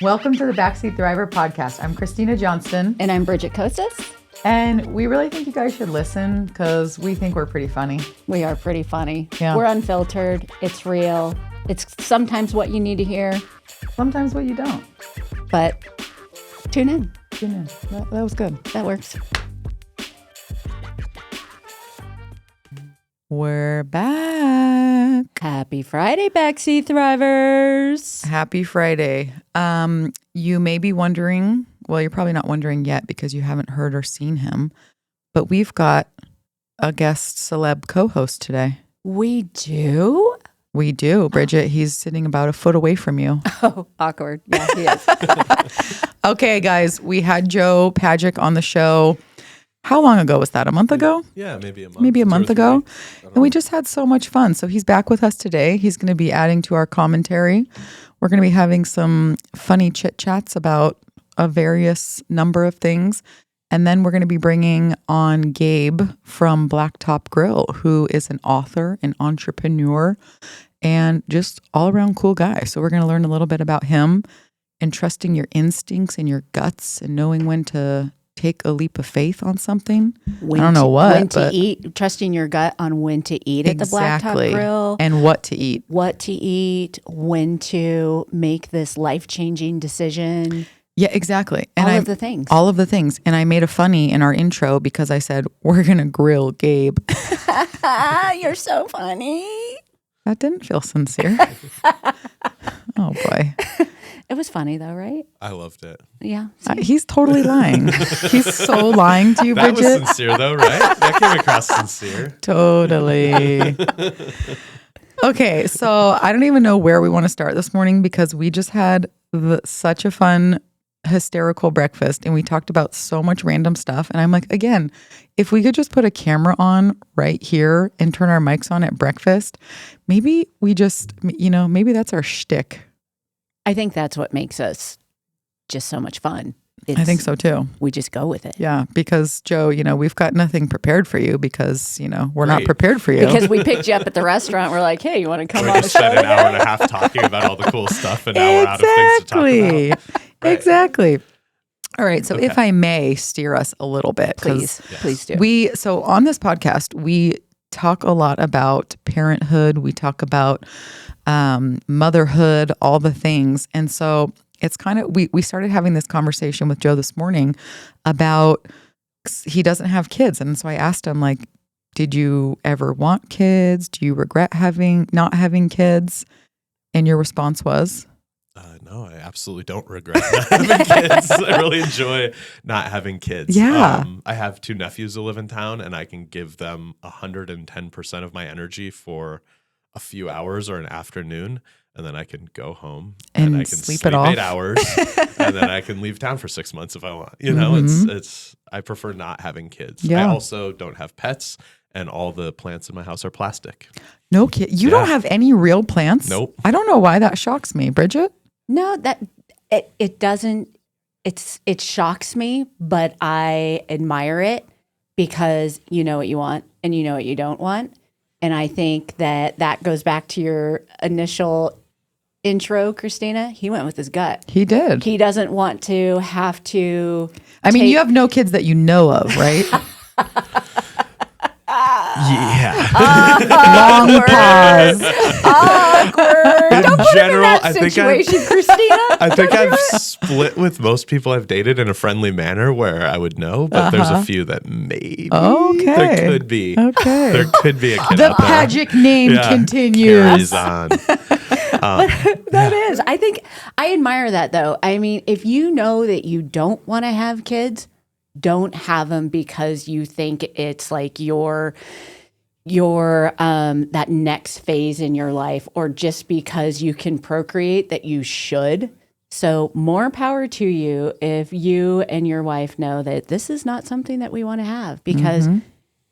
Welcome to the Backseat Thriver podcast. I'm Christina Johnston. And I'm Bridget Kostas. And we really think you guys should listen because we think we're pretty funny. We are pretty funny. Yeah. We're unfiltered. It's real. It's sometimes what you need to hear. Sometimes what you don't. But tune in. Tune in. That was good. That works. We're back. Happy Friday, Backseat Thrivers. Happy Friday. You may be wondering, well, you're probably not wondering yet because you haven't heard or seen him, but we've got a guest celeb co-host today. We do? We do. Bridget, he's sitting about a foot away from you. Oh, awkward. Yeah, he is. Okay, guys, we had Joe Pagac on the show. How long ago was that? A month ago? Yeah, maybe a month. Maybe a month ago. And we know. just had so much fun. So he's back with us today. He's going to be adding to our commentary. We're going to be having some funny chit chats about a various number of things. And then we're going to be bringing on Gabe from Blacktop Grill, who is an author, an entrepreneur, and just all around cool guy. So we're going to learn a little bit about him and trusting your instincts and your guts and knowing when to take a leap of faith on something. I don't know what. When to eat, trusting your gut on when to eat at the Blacktop Grill. And what to eat. What to eat, when to make this life-changing decision. Yeah, exactly. And all of the things. All of the things. And I made a funny in our intro because I said, we're going to grill Gabe. You're so funny. That didn't feel sincere. Oh, boy. It was funny though, right? I loved it. Yeah. He's totally lying. He's so lying to you, That Bridget. was sincere though, right? That came across sincere. Totally. Okay, so I don't even know where we want to start this morning because we just had such a fun, hysterical breakfast and we talked about so much random stuff. And I'm like, again, if we could just put a camera on right here and turn our mics on at breakfast, maybe we just, maybe that's our shtick. I think that's what makes us just so much fun. I think so too. We just go with it. Yeah, because Joe, we've got nothing prepared for you because, we're not prepared for you. Because we picked you up at the restaurant. We're like, hey, you want to come on We the just show? spent an hour and a half talking about all the cool stuff and now we're out of things to talk about. Right. Exactly. All right. So Okay. if I may steer us a little bit. 'cause Please do. So on this podcast, we talk a lot about parenthood. We talk about motherhood, all the things. And so it's kind of, we started having this conversation with Joe this morning about he doesn't have kids. And so I asked him, like, did you ever want kids? Do you regret not having kids? And your response was? No, I absolutely don't regret not having kids. I really enjoy not having kids. Yeah. I have two nephews who live in town and I can give them 110% of my energy for a few hours or an afternoon. And then I can go home and I can sleep it off. 8 hours and then I can leave town for 6 months if I want. It's I prefer not having kids. Yeah. I also don't have pets and all the plants in my house are plastic. No kid. You don't have any real plants? Nope. I don't know why that shocks me. Bridget? No, it doesn't. It shocks me, but I admire it because you know what you want and you know what you don't want. And I think that goes back to your initial intro, Christina. He went with his gut. He did. He doesn't want to have to. I mean, you have no kids that you know of, right? Yeah. Long pause. Awkward. Don't put him in that I think situation, Christina. I think I've split with most people I've dated in a friendly manner where I would know, but there's a few that maybe Okay. there could be. Okay. There could be a kid The out there. Pagac name continues. Carries on. That is. I think I admire that though. I mean, if you know that you don't want to have kids, don't have them because you think it's like your that next phase in your life, or just because you can procreate that you should. So more power to you if you and your wife know that this is not something that we want to have, because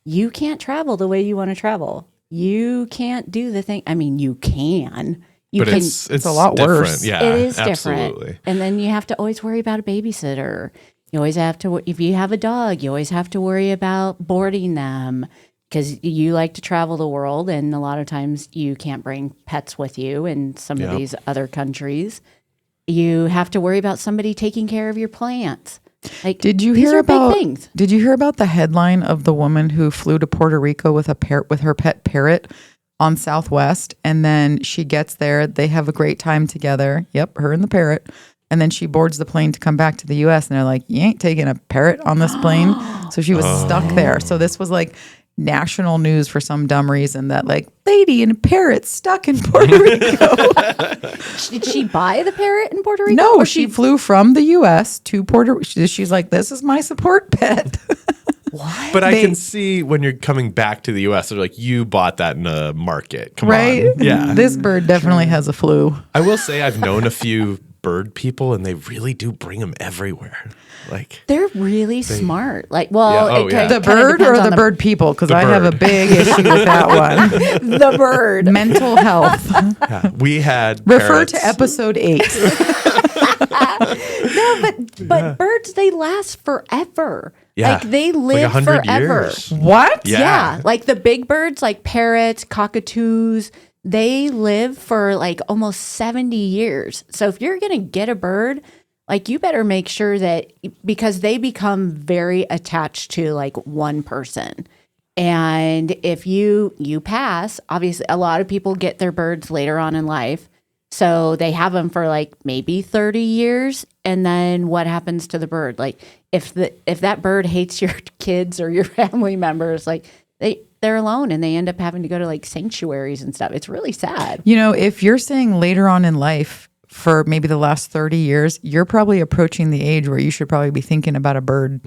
you can't travel the way you want to travel. You can't do the thing. I mean, you can. But it's a lot different. worse. Yeah, It is absolutely. different. And then you have to always worry about a babysitter. You always have to, if you have a dog, you always have to worry about boarding them because you like to travel the world. And a lot of times you can't bring pets with you in some of these other countries. You have to worry about somebody taking care of your plants. Like, Did you these hear are about? big things. Did you hear about the headline of the woman who flew to Puerto Rico with her pet parrot on Southwest, and then she gets there, they have a great time together. Yep, her and the parrot. And then she boards the plane to come back to the US, and they're like, "You ain't taking a parrot on this plane." So she was stuck there. So this was like national news for some dumb reason, that like lady and a parrot stuck in Puerto Rico. Did she buy the parrot in Puerto Rico? No, Or she flew from the US to Puerto Rico. She's like, "This is my support pet." What? But I can see when you're coming back to the U.S., they're like, you bought that in a market. Come Right? on. Yeah. This bird definitely has a flu. I will say I've known a few bird people, and they really do bring them everywhere. Like, They're really smart. Like, well, Yeah. Oh, yeah. The bird or the bird people? Because The I have a bird. big issue with that one. the bird. Mental health. yeah, we had Refer parrots. to episode 8. No, but birds, they last forever. Yeah. Like, they Like live 100 forever. years. What? Yeah. Like the big birds, like parrots, cockatoos, they live for like almost 70 years. So if you're going to get a bird, like, you better make sure that, because they become very attached to like one person. And if you pass, obviously a lot of people get their birds later on in life. So they have them for like maybe 30 years. And then what happens to the bird? Like, if that bird hates your kids or your family members, like they're alone, and they end up having to go to like sanctuaries and stuff. It's really sad. You know, if you're saying later on in life, for maybe the last 30 years, you're probably approaching the age where you should probably be thinking about a bird.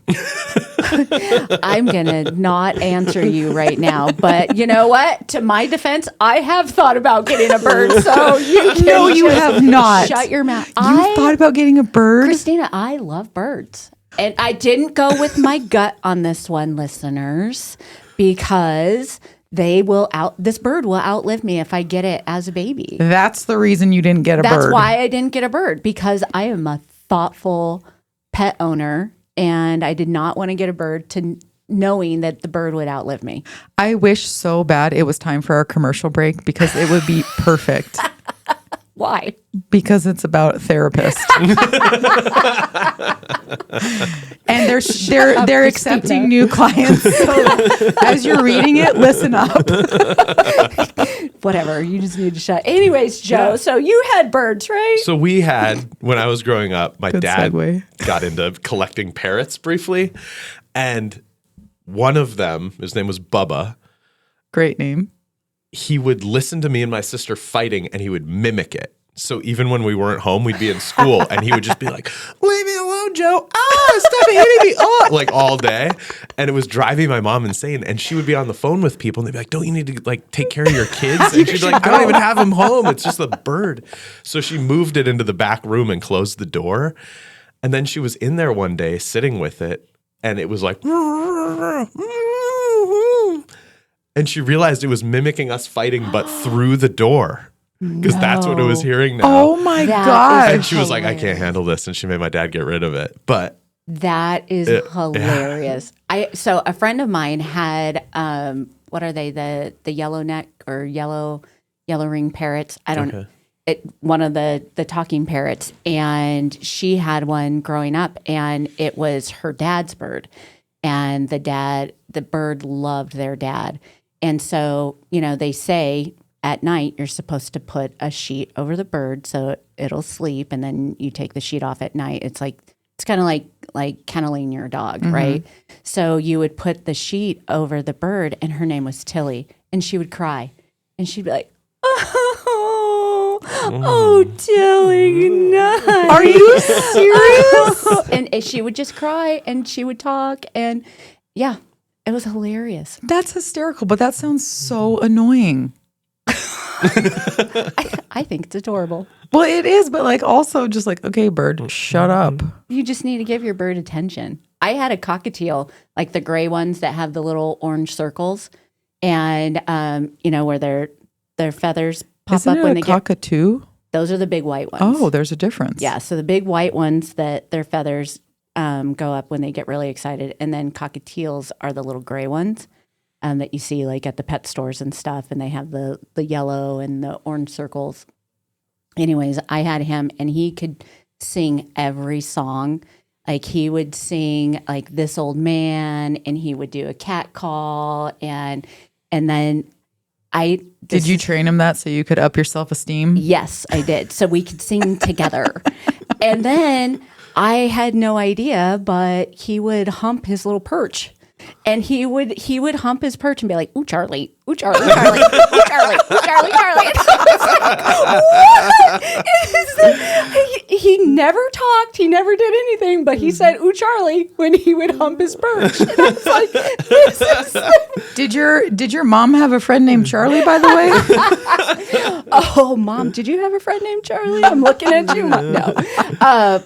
I'm going to not answer you right now, but you know what? To my defense, I have thought about getting a bird. So you can No, you have not. Shut your mouth. You thought about getting a bird? Christina, I love birds. And I didn't go with my gut on this one, listeners, because this bird will outlive me if I get it as a baby. That's the reason you didn't get a bird. That's why I didn't get a bird, because I am a thoughtful pet owner, and I did not want to get a bird knowing that the bird would outlive me. I wish so bad it was time for our commercial break, because it would be perfect. Why? Because it's about therapists. And they're accepting new clients. So as you're reading it, listen up. Whatever. You just need to shut. Anyways, Joe, Yeah. so you had birds, right? So we had, when I was growing up, my Good dad segue. got into collecting parrots briefly. And one of them, his name was Bubba, Great name. he would listen to me and my sister fighting, and he would mimic it. So even when we weren't home, we'd be in school, and he would just be like, "Leave me alone, Joe. Stop hitting me." Like all day. And it was driving my mom insane. And she would be on the phone with people, and they'd be like, "Don't you need to like take care of your kids?" And she'd be like, "I don't even have him home. It's just a bird." So she moved it into the back room and closed the door. And then she was in there one day sitting with it, and it was like, and she realized it was mimicking us fighting, but through the door. Because that's what it was hearing now. Oh my That God. And she was like, "I can't handle this." And she made my dad get rid of it. But That is hilarious. So a friend of mine had what are they, the yellow neck or yellow ring parrots? I don't know. One of the talking parrots, and she had one growing up, and it was her dad's bird, and the bird loved their dad. And so, they say at night you're supposed to put a sheet over the bird so it'll sleep, and then you take the sheet off at night. It's kind of like kenneling your dog, right? So you would put the sheet over the bird, and her name was Tilly, and she would cry, and she'd be like, "Oh, Tilly, good night." Are you serious? And she would just cry, and she would talk, and yeah, it was hilarious. That's hysterical, but that sounds so annoying. I think it's adorable. Well, it is, but like also just like, okay, bird, shut up. You just need to give your bird attention. I had a cockatiel, like the gray ones that have the little orange circles, and where their feathers pop Isn't up it when a they get. cockatoo? Those are the big white ones. Oh, there's a difference. Yeah. So the big white ones that their feathers go up when they get really excited, and then cockatiels are the little gray ones that you see like at the pet stores and stuff, and they have the yellow and the orange circles. anyways, I had him, and he could sing every song. Like he would sing like This Old Man, and he would do a cat call, and then Did you train him that so you could up your self-esteem? Yes, I did. So we could sing together. And then I had no idea, but he would hump his little perch. And he would hump his perch and be like, "Ooh, Charlie, ooh, Charlie, Charlie, ooh, Charlie, ooh, Charlie, Charlie." And I was like, what? He never talked. He never did anything, but he said, "Ooh, Charlie," when he would hump his perch. And I was like, this is... Did your mom have a friend named Charlie, by the way? Oh, Mom, did you have a friend named Charlie? I'm looking at you, Mom. No.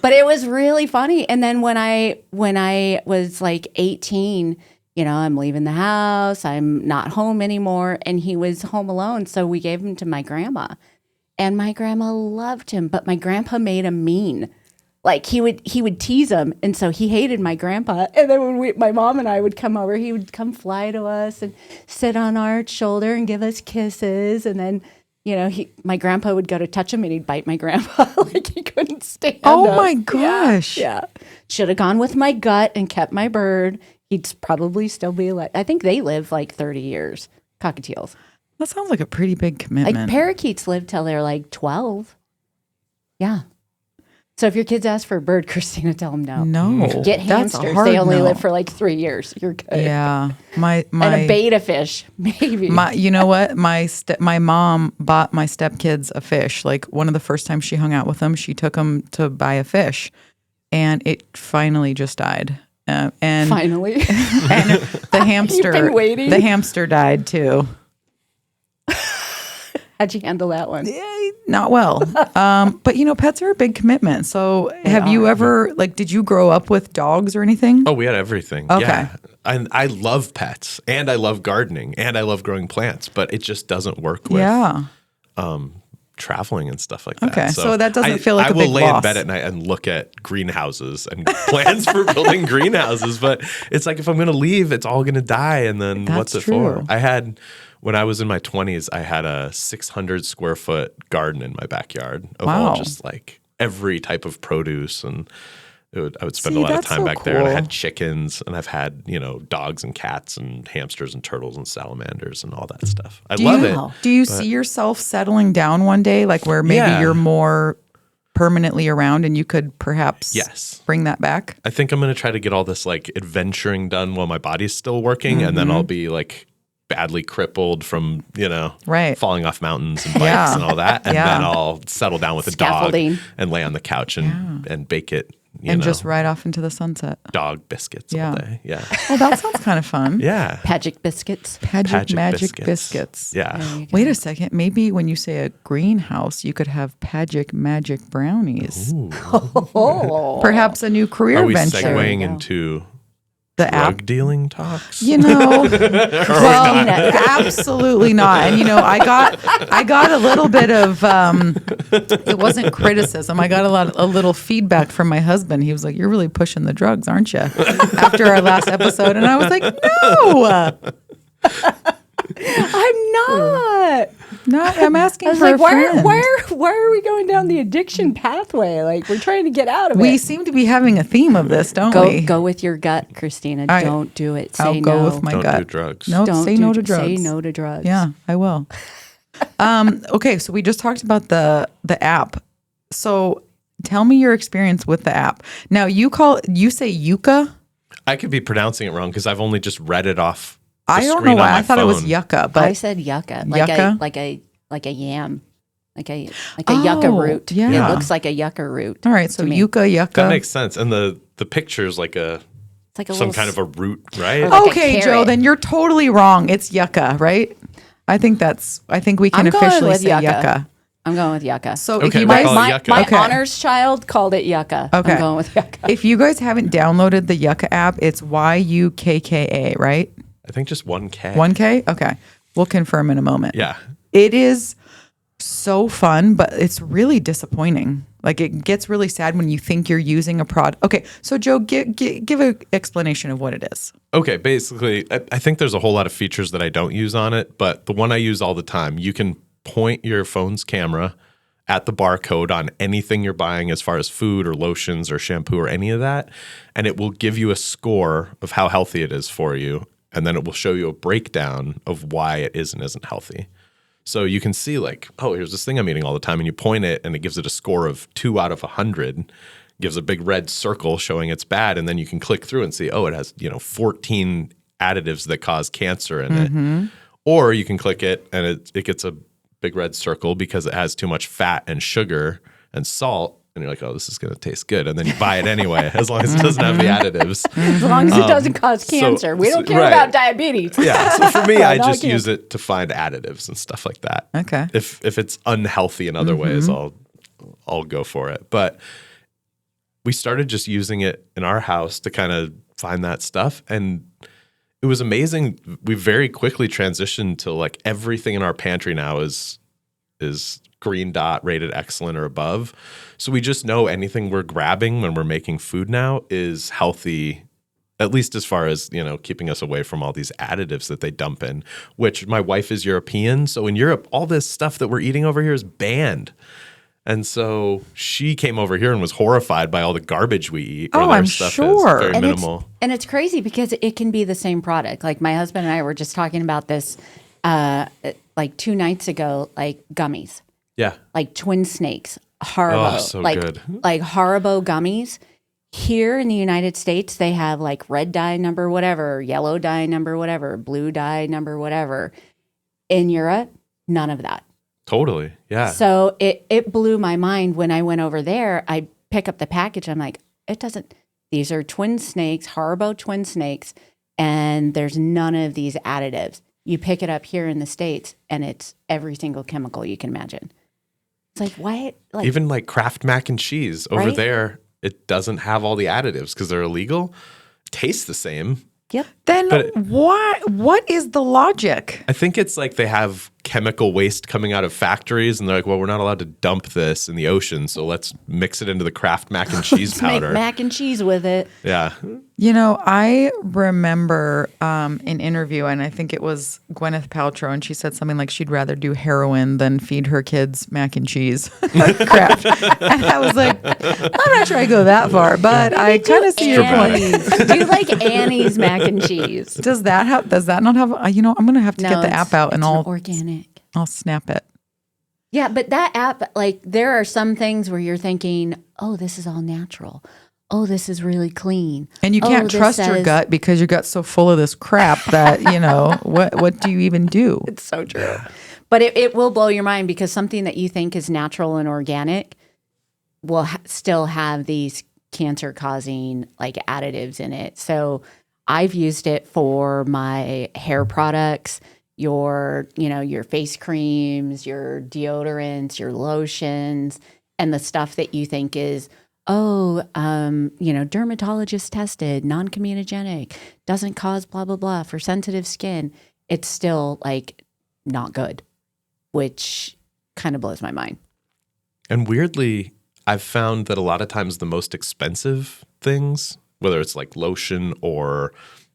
But it was really funny. And then when I was like 18, I'm leaving the house. I'm not home anymore. And he was home alone. So we gave him to my grandma. And my grandma loved him. But my grandpa made him mean. Like he would tease him. And so he hated my grandpa. And then when my mom and I would come over, he would come fly to us and sit on our shoulder and give us kisses. And then, my grandpa would go to touch him and he'd bite my grandpa. Like he couldn't stand up. My gosh. Yeah. Should have gone with my gut and kept my bird. He'd probably still be alive. I think they live like 30 years, cockatiels. That sounds like a pretty big commitment. Like parakeets live till they're like 12. Yeah. So if your kids ask for a bird, Christina, tell them no. No. Get That's a hamsters. hard They only no. live for like 3 years. You're good. Yeah. My And a betta fish, maybe. you know what? My mom bought my stepkids a fish. Like one of the first times she hung out with them, she took them to buy a fish, and it finally just died. And Finally. and the hamster, You've been waiting. the hamster died too. How'd you handle that one? Not well. But pets are a big commitment. So have you ever, did you grow up with dogs or anything? Oh, we had everything. Okay. Yeah. And I love pets, and I love gardening, and I love growing plants, but it just doesn't work with traveling and stuff like that. Okay, so that doesn't feel like a big I will lay in loss. bed at night and look at greenhouses and plans for building greenhouses, but it's like if I'm going to leave, it's all going to die, and then what's it true. for? When I was in my 20s, I had a 600 square foot garden in my backyard of all just like every type of produce, and I would spend a lot of time back there. And I had chickens, and I've had dogs and cats and hamsters and turtles and salamanders and all that stuff. I love it. Do you see yourself settling down one day, like where maybe you're more permanently around, and you could perhaps bring that back? I think I'm going to try to get all this like adventuring done while my body's still working, and then I'll be like badly crippled from falling off mountains and bikes and all that, and then I'll settle down with a dog and lay on the couch and bake it and just ride off into the sunset. Dog biscuits all day. Yeah. Well, that sounds kind of fun. Yeah. Pagic biscuits. Pagic magic biscuits. Yeah. Wait a second. Maybe when you say a greenhouse, you could have Pagic magic brownies. Oh. Perhaps a new career Are we venture. segueing into the drug dealing talks? Well, absolutely not. And I got a little bit of it wasn't criticism. I got a little feedback from my husband. He was like, "You're really pushing the drugs, aren't you?" After our last episode, and I was like, "No, I'm not. No, I'm asking I was for like, a friend. why are we going down the addiction pathway? Like we're trying to get out of it. We seem to be having a theme of this, don't we? Go with your gut, Christina. Don't do it. Say I'll no. go with my Don't gut. do drugs. No, Don't say no to drugs. Say no to drugs. Yeah, I will. Okay, so we just talked about the app. So tell me your experience with the app. Now you say Yucca. I could be pronouncing it wrong because I've only just read it off. I don't know why I thought it was yucca, but I said yucca, Yucca? like a yam, like a yucca root. Yeah. It looks like a yucca root. all right. So to me. yucca. That makes sense. And the picture is like It's like a some little kind of a root, right? like a Okay, Joe, carrot. then you're totally wrong. It's yucca, right? I think we can I'm going officially with say yucca. yucca. I'm going with yucca. So Okay, if you we'll guys call it my yucca. my Okay. honors child called it yucca. Okay. I'm going with yucca. if you guys haven't downloaded the Yucca app, it's YUKKA, right? I think just 1K. 1K? Okay. We'll confirm in a moment. Yeah. It is so fun, but it's really disappointing. Like it gets really sad when you think you're using a product. Okay, so Joe, give an explanation of what it is. Okay, basically, I think there's a whole lot of features that I don't use on it, but the one I use all the time, you can point your phone's camera at the barcode on anything you're buying as far as food or lotions or shampoo or any of that. And it will give you a score of how healthy it is for you. And then it will show you a breakdown of why it is and isn't healthy. So you can see like, oh, here's this thing I'm eating all the time. And you point it and it gives it a score of 2 out of 100, gives a big red circle showing it's bad. And then you can click through and see, oh, it has, 14 additives that cause cancer in it. Or you can click it and it gets a big red circle because it has too much fat and sugar and salt. And you're like, oh, this is going to taste good. And then you buy it anyway, as long as it doesn't have the additives. As long as it doesn't cause cancer. We don't care about diabetes. Yeah. So for me, I just use it to find additives and stuff like that. Okay. If it's unhealthy in other ways, I'll go for it. But we started just using it in our house to kind of find that stuff. And it was amazing. We very quickly transitioned to like everything in our pantry now is green dot rated excellent or above. So we just know anything we're grabbing when we're making food now is healthy, at least as far as, keeping us away from all these additives that they dump in, which my wife is European. So in Europe, all this stuff that we're eating over here is banned. And so she came over here and was horrified by all the garbage we eate. Oh, I'm sure. Is very minimal. And it's crazy because it can be the same product. Like my husband and I were just talking about this like 2 nights ago, like gummies. Yeah. Like Twin Snakes, Haribo. Oh, so like, good. Like Haribo gummies. Here in the United States, they have like red dye number whatever, yellow dye number whatever, blue dye number whatever. In Europe, none of that. Totally. Yeah. So it blew my mind when I went over there. I pick up the package. I'm like, it doesn't. These are Twin Snakes, Haribo Twin Snakes, and there's none of these additives. You pick it up here in the States, and it's every single chemical you can imagine. It's like, why? Like, even like Kraft mac and cheese over right? there, it doesn't have all the additives because they're illegal. Tastes the same. Yep. Then what is the logic? I think it's like they have chemical waste coming out of factories and they're like, well, we're not allowed to dump this in the ocean, so let's mix it into the Kraft mac and cheese powder. Make mac and cheese with it. Yeah. I remember an interview, and I think it was Gwyneth Paltrow, and she said something like she'd rather do heroin than feed her kids mac and cheese. Crap. And I was like, I'm not sure I go that far, but I kind of see your point. Do like Annie's mac and cheese. Does that not have, I'm going to have to get the app out and I'll snap it. Yeah, but that app, like there are some things where you're thinking, oh, this is all natural. Oh, this is really clean. And you can't trust your gut because your gut's so full of this crap that, what do you even do? It's so true. But it will blow your mind because something that you think is natural and organic will still have these cancer-causing like additives in it. So I've used it for my hair products, your face creams, your deodorants, your lotions, and the stuff that you think is, dermatologist tested, non-comedogenic, doesn't cause blah, blah, blah for sensitive skin. It's still like not good, which kind of blows my mind. And weirdly, I've found that a lot of times the most expensive things, whether it's like lotion or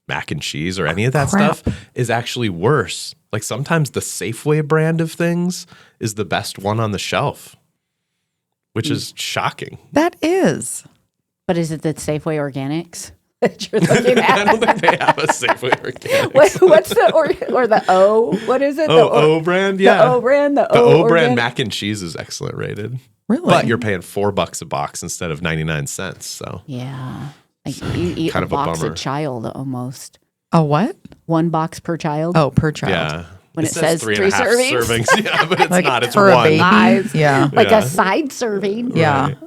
mac and cheese or any of that stuff, is actually worse. Like sometimes the Safeway brand of things is the best one on the shelf, which is shocking. That is. But is it the Safeway Organics that you're looking at? I don't think they have a Safeway Organics. What's the or the O? What is it? O brand? Yeah. The O brand? The O brand mac and cheese is excellent rated. Really? But you're paying $4 a box instead of 99 cents. So yeah. Like you eat kind a of a box bummer. a child almost. A what? 1 box per child. Oh, per child. yeah. When it says 3.5 servings. Yeah, but it's Like not. It's for a one. baby. Yeah. Like a side serving. Yeah. Right.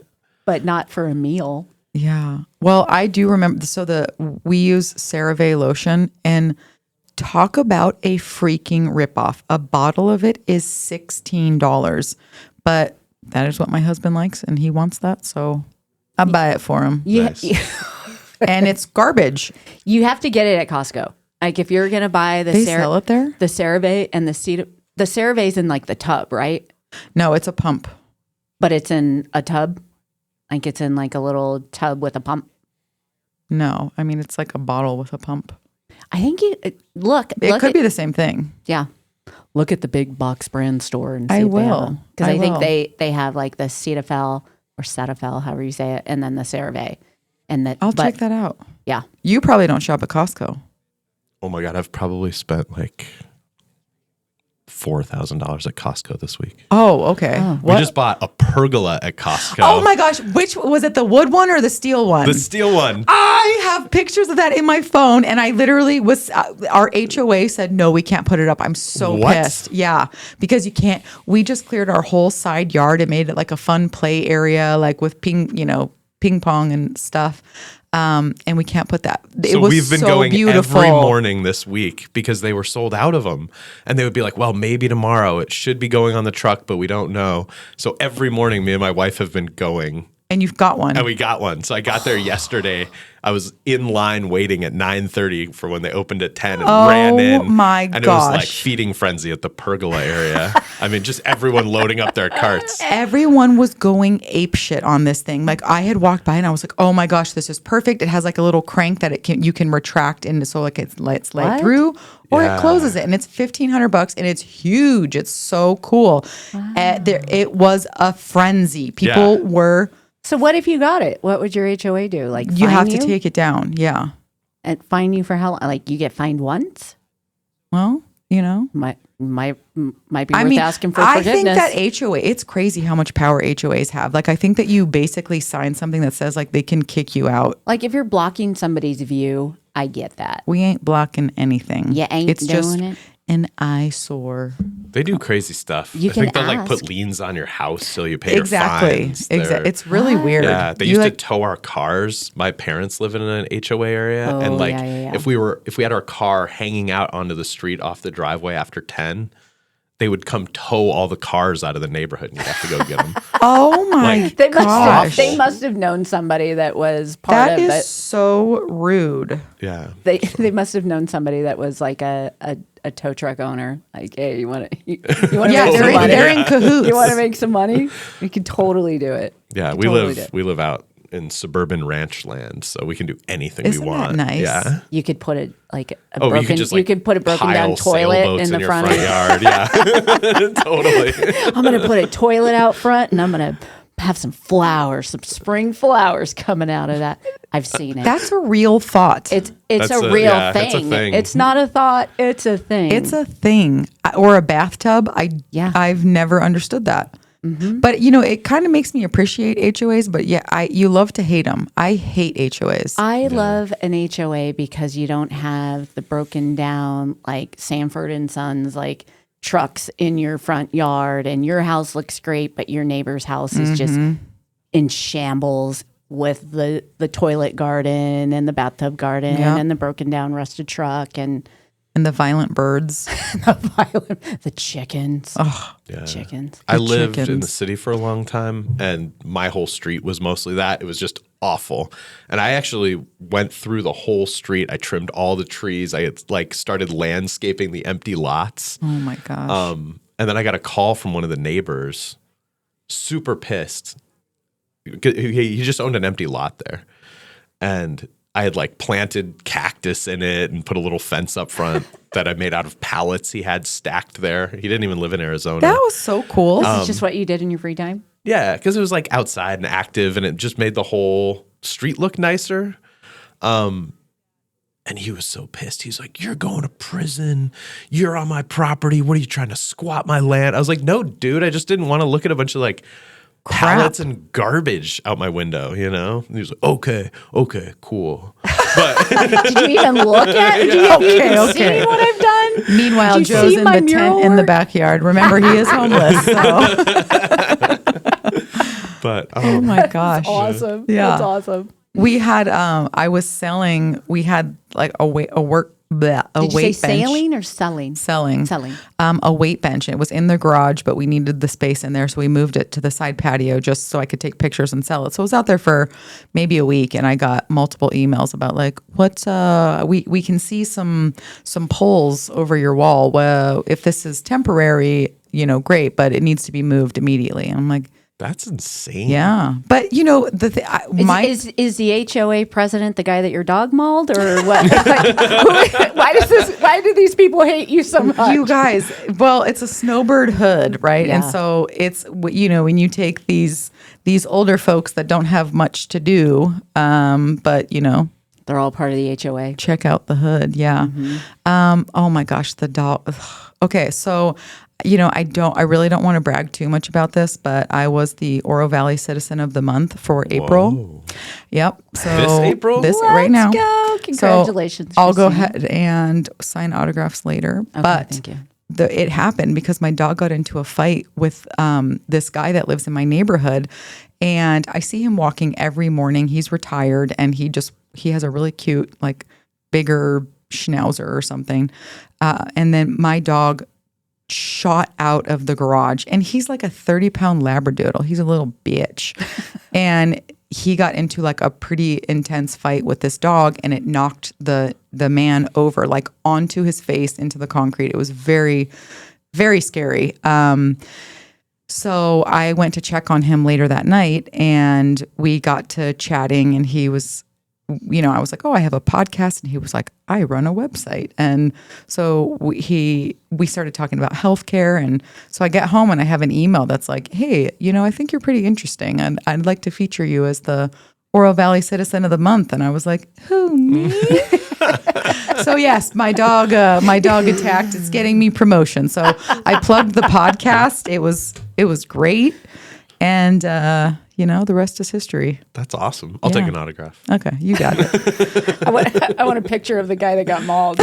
But not for a meal. Yeah. Well, I do remember. So we use CeraVe lotion, and talk about a freaking ripoff. A bottle of it is $16, but that is what my husband likes, and he wants that, so I buy it for him. Yeah. Nice. And it's garbage. You have to get it at Costco. Like if you're gonna buy They sell it there? the CeraVe and the CeraVe's in like the tub, right? No, it's a pump. But it's in a tub. Like it's in like a little tub with a pump. No, I mean it's like a bottle with a pump. I think you look. It could be the same thing. Yeah. look at the big box brand store and see I if they have will. them. Because I I think will. they have like the Cetaphil or Cetaphil, however you say it, and then the CeraVe. And that I'll check that out. Yeah. You probably don't shop at Costco. Oh my God, I've probably spent like $4,000 at Costco this week. Oh, okay. We just bought a pergola at Costco. Oh my gosh, which was it, the wood one or the steel one? The steel one. I have pictures of that in my phone, and I literally was. Our HOA said no, we can't put it up. I'm so What? pissed. Yeah, because you can't. We just cleared our whole side yard and made it like a fun play area, like with ping pong and stuff. And we can't put that. It So was we've been so going beautiful. every morning this week because they were sold out of them. And they would be like, well, maybe tomorrow. It should be going on the truck, but we don't know. So every morning, me and my wife have been going. And you've got one. And we got one. So I got there yesterday. I was in line waiting at 9:30 for when they opened at 10 and ran in. Oh my And it was like gosh. feeding frenzy at the pergola area. I mean, just everyone loading up their carts. Everyone was going ape shit on this thing. Like I had walked by and I was like, "Oh my gosh, this is perfect." It has like a little crank that you can retract into, so like it's light What? through, or Yeah. it closes it, and it's $1,500 and it's huge. It's so cool. It was a frenzy. People were. So what if you got it? What would your HOA do? Like You fine have to take it down. Yeah. and fine you for how long? Like you get fined once? Well, Might be worth I mean, asking for I think forgiveness. that HOA, it's crazy how much power HOAs have. Like, I think that you basically sign something that says like they can kick you out. like if you're blocking somebody's view, I get that. We ain't blocking anything. You ain't it's just doing it? an eyesore. They do crazy stuff. You I think can they'll like put ask. liens on your house so you pay your Exactly. fines. They're- Exactly. It's really weird. Yeah, they You, used like, to tow our cars. My parents live in an HOA area, Oh, and like yeah. if we had our car hanging out onto the street off the driveway after 10, they would come tow all the cars out of the neighborhood, and you'd have to go get them. Oh my Like, gosh. They must have known somebody that was part That of is it. so rude. Yeah, They must have known somebody that was like a tow truck owner. Like, hey, you want to you want to Yeah, make some they're, money? they're in cahoots. You want to make some money? We can totally do it. yeah. We We totally live do. we live out in suburban ranch land, so we can do anything Isn't we that want. nice? Yeah. You could put a Oh, broken. you could just like put a broken down pile toilet sailboats in the your front. yard. Yeah, totally. I'm gonna put a toilet out front, and I'm gonna have some flowers, some spring flowers coming out of that. I've seen it. That's a real thought. It's That's a a- real yeah, that's a thing. thing. It's not a thought. It's a thing. It's a thing. Or a bathtub. Yeah. I've never understood that. But it kind of makes me appreciate HOAs. But yeah, you love to hate them. I hate HOAs. I love an HOA because you don't have the broken down like Sanford and Sons like trucks in your front yard, and your house looks great, but your neighbor's house is just in shambles with the toilet garden and the bathtub garden Yeah. and the broken down rusted truck and And the violent birds. the chickens. Yeah. Chickens. I The lived in the chickens. city for a long time, and my whole street was mostly that. It was just awful. And I actually went through the whole street. I trimmed all the trees. I had like started landscaping the empty lots. Oh my gosh. And then I got a call from one of the neighbors, super pissed. He just owned an empty lot there. And I had like planted cactus in it and put a little fence up front that I made out of pallets he had stacked there. He didn't even live in Arizona. that was so cool. This is just what you did in your free time? Yeah, because it was like outside and active, and it just made the whole street look nicer. And he was so pissed. He's like, "You're going to prison. You're on my property. What are you trying to squat my land?" I was like, "No, dude. I just didn't want to look at a bunch of like pallets and garbage out my window, you know?" And he was like, "Okay, cool." But Did you even look at it? Did you even see what I've done? Meanwhile, Did you Joe's see in my the mural tent in the work? backyard. Remember, he is homeless. but Oh my gosh. Awesome. Yeah. That's awesome. We had I was selling, we had like a weight Did you say bench. sailing or selling? Selling. Selling. A weight bench. It was in the garage, but we needed the space in there, so we moved it to the side patio just so I could take pictures and sell it. So it was out there for maybe a week, and I got multiple emails about like, what's we can see some poles over your wall. Well, if this is temporary, great, but it needs to be moved immediately. And I'm like, That's insane. Yeah. But Is the HOA president the guy that your dog mauled, or what? Why do these people hate you so much? You guys, well, it's a snowbird hood, right? Yeah. And so it's, when you take these older folks that don't have much to do, but They're all part of the HOA. check out the hood. Yeah. Oh my gosh, the dog. Okay. So, I really don't want to brag too much about this, but I was the Oro Valley Citizen of the Month for April. Whoa. Yep. So This April? right now. Go. Congratulations. So I'll go Christine. ahead and sign autographs later. Okay, but thank you. it happened because my dog got into a fight with this guy that lives in my neighborhood. And I see him walking every morning. He's retired and he has a really cute, like bigger schnauzer or something. And then my dog shot out of the garage, and he's like a 30-pound Labradoodle. He's a little bitch. And he got into like a pretty intense fight with this dog, and it knocked the man over, like onto his face into the concrete. It was very, very scary. So I went to check on him later that night, and we got to chatting, and he was, I was like, oh, I have a podcast. And he was like, I run a website. And so we started talking about healthcare. And so I get home and I have an email that's like, hey, I think you're pretty interesting. And I'd like to feature you as the Oro Valley Citizen of the Month. And I was like, who, me? So yes, my dog attacked. It's getting me promotion. So I plugged the podcast. It was great. And, the rest is history. That's awesome. I'll take an autograph. Okay, you got it. I want a picture of the guy that got mauled.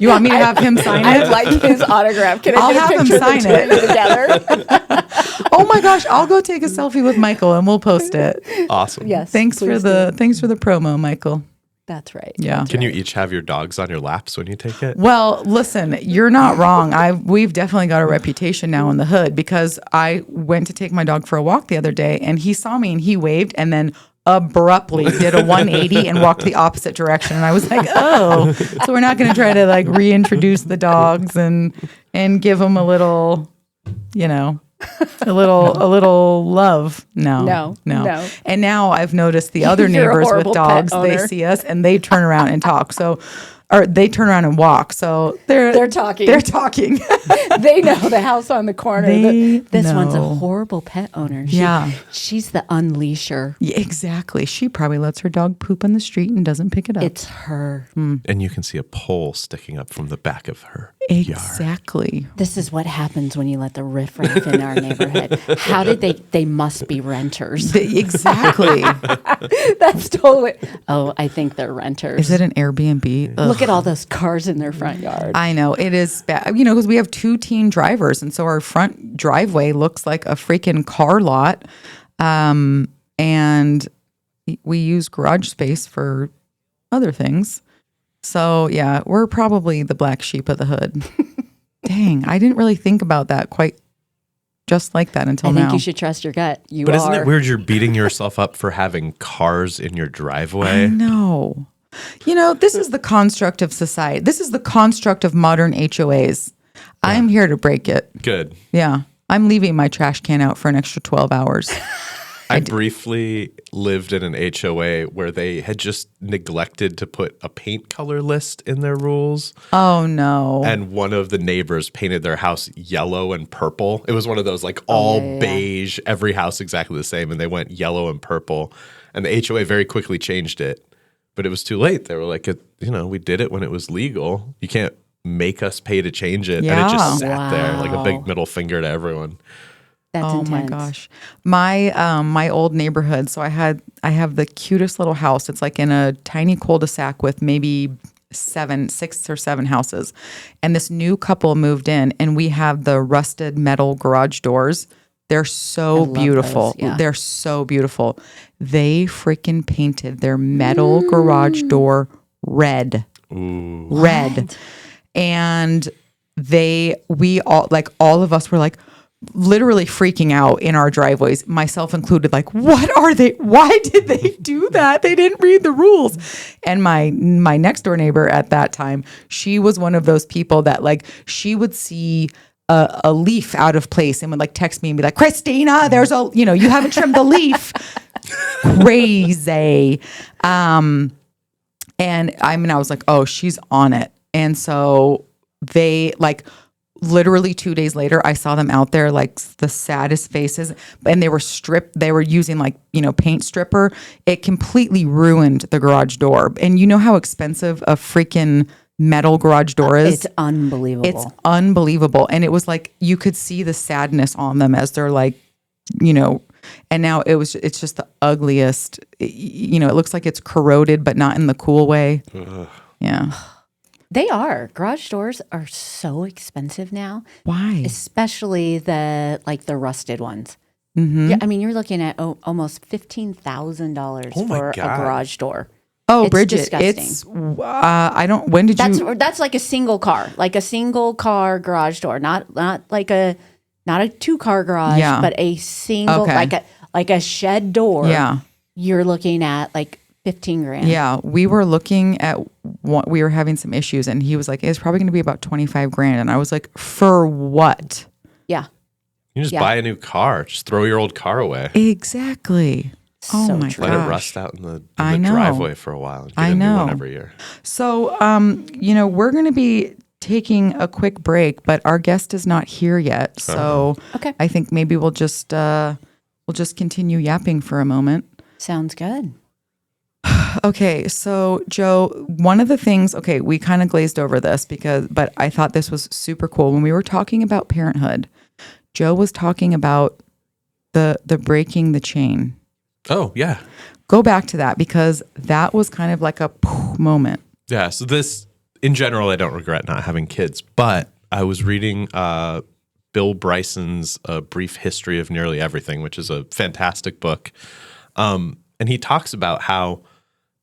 You want me to have him sign it? I'd like his autograph. Can I I'll get a have him picture of the sign two of you together? Oh my gosh, I'll go take a selfie with Michael and we'll post it. Awesome. Yes. Thanks for please the do. promo, Michael. That's right. Yeah. Can you each have your dogs on your laps when you take it? Well, listen, you're not wrong. We've definitely got a reputation now in the hood because I went to take my dog for a walk the other day and he saw me and he waved and then abruptly did a 180 and walked the opposite direction. And I was like, oh, so we're not going to try to like reintroduce the dogs and give them a little, a little love. No. And now I've noticed the other You're a neighbors with horrible dogs, pet they owner. see us and they turn around and talk. Or they turn around and walk. So They're talking. They're talking. They know the house on the corner. They This one's a know. horrible pet owner. Yeah. She's the unleasher. Yeah, exactly. She probably lets her dog poop on the street and doesn't pick it up. It's her. And you can see a pole sticking up from the back of her yard. Exactly. This is what happens when you let the riffraff in our neighborhood. How did they must be renters. Exactly. That's totally. Oh, I think they're renters. Is it an Airbnb? Ugh. Look at all those cars in their front yard. I know it is bad, because we have 2 teen drivers, and so our front driveway looks like a freaking car lot, and we use garage space for other things. So yeah, we're probably the black sheep of the hood. Dang, I didn't really think about that quite just like that until I now. think you should trust your gut. But isn't it weird you're beating yourself up for having cars in your driveway? No. This is the construct of society. This is the construct of modern HOAs. I'm here to break it. Good. Yeah. I'm leaving my trash can out for an extra 12 hours. I briefly lived in an HOA where they had just neglected to put a paint color list in their rules. Oh, no. And one of the neighbors painted their house yellow and purple. It was one of those like all beige, every house exactly the same. And they went yellow and purple. And the HOA very quickly changed it. But it was too late. They were like, we did it when it was legal. You can't make us pay to change it. Yeah. And it just sat there like a Wow. big middle finger to everyone. That's Oh intense. my gosh. My old neighborhood. So I have the cutest little house. It's like in a tiny cul-de-sac with maybe 6 or 7 houses. And this new couple moved in and we have the rusted metal garage doors. They're so love beautiful. those, yeah. They're so beautiful. They freaking painted their metal garage door red. Ooh. Red. And all of us were like literally freaking out in our driveways, myself included, like, what are they? Why did they do that? They didn't read the rules. And my next door neighbor at that time, she was one of those people that like, she would see a leaf out of place and would like text me and be like, Christina, there's a, you haven't trimmed the leaf. Crazy. And I was like, oh, she's on it. And so they literally 2 days later, I saw them out there, like the saddest faces, and they were stripped. They were using paint stripper. It completely ruined the garage door. And you know how expensive a freaking metal garage door is? It's unbelievable. It's unbelievable. And it was like, you could see the sadness on them as they're and now it's just the ugliest, it looks like it's corroded, but not in the cool way. Ugh. Yeah. They are. Garage doors are so expensive now. Why? Especially the rusted ones. Mm-hmm. Yeah, I mean, you're looking at almost $15,000 for a garage door. Oh, It's Bridget, disgusting. when did you? That's like a single car garage door, not a 2-car garage, Yeah. but a single, Okay. like a shed door. Yeah. You're looking at like $15,000. Yeah, we were looking at we were having some issues, and he was like, "It's probably going to be about $25,000," and I was like, "For what?" Yeah. You just buy a new car. Just throw your old car away. Exactly. Oh So my true. Let it gosh. rust out in the I know. driveway for a while. And get I a new know. one every year. So, we're going to be taking a quick break, but our guest is not here yet. So, Okay. I think maybe we'll just continue yapping for a moment. Sounds good. Okay, so Joe, one of the things, we kind of glazed over this but I thought this was super cool. When we were talking about parenthood, Joe was talking about the breaking the chain. Oh, yeah. Go back to that, because that was kind of like a moment. Yeah. So this, in general, I don't regret not having kids, but I was reading Bill Bryson's A Brief History of Nearly Everything, which is a fantastic book. And he talks about how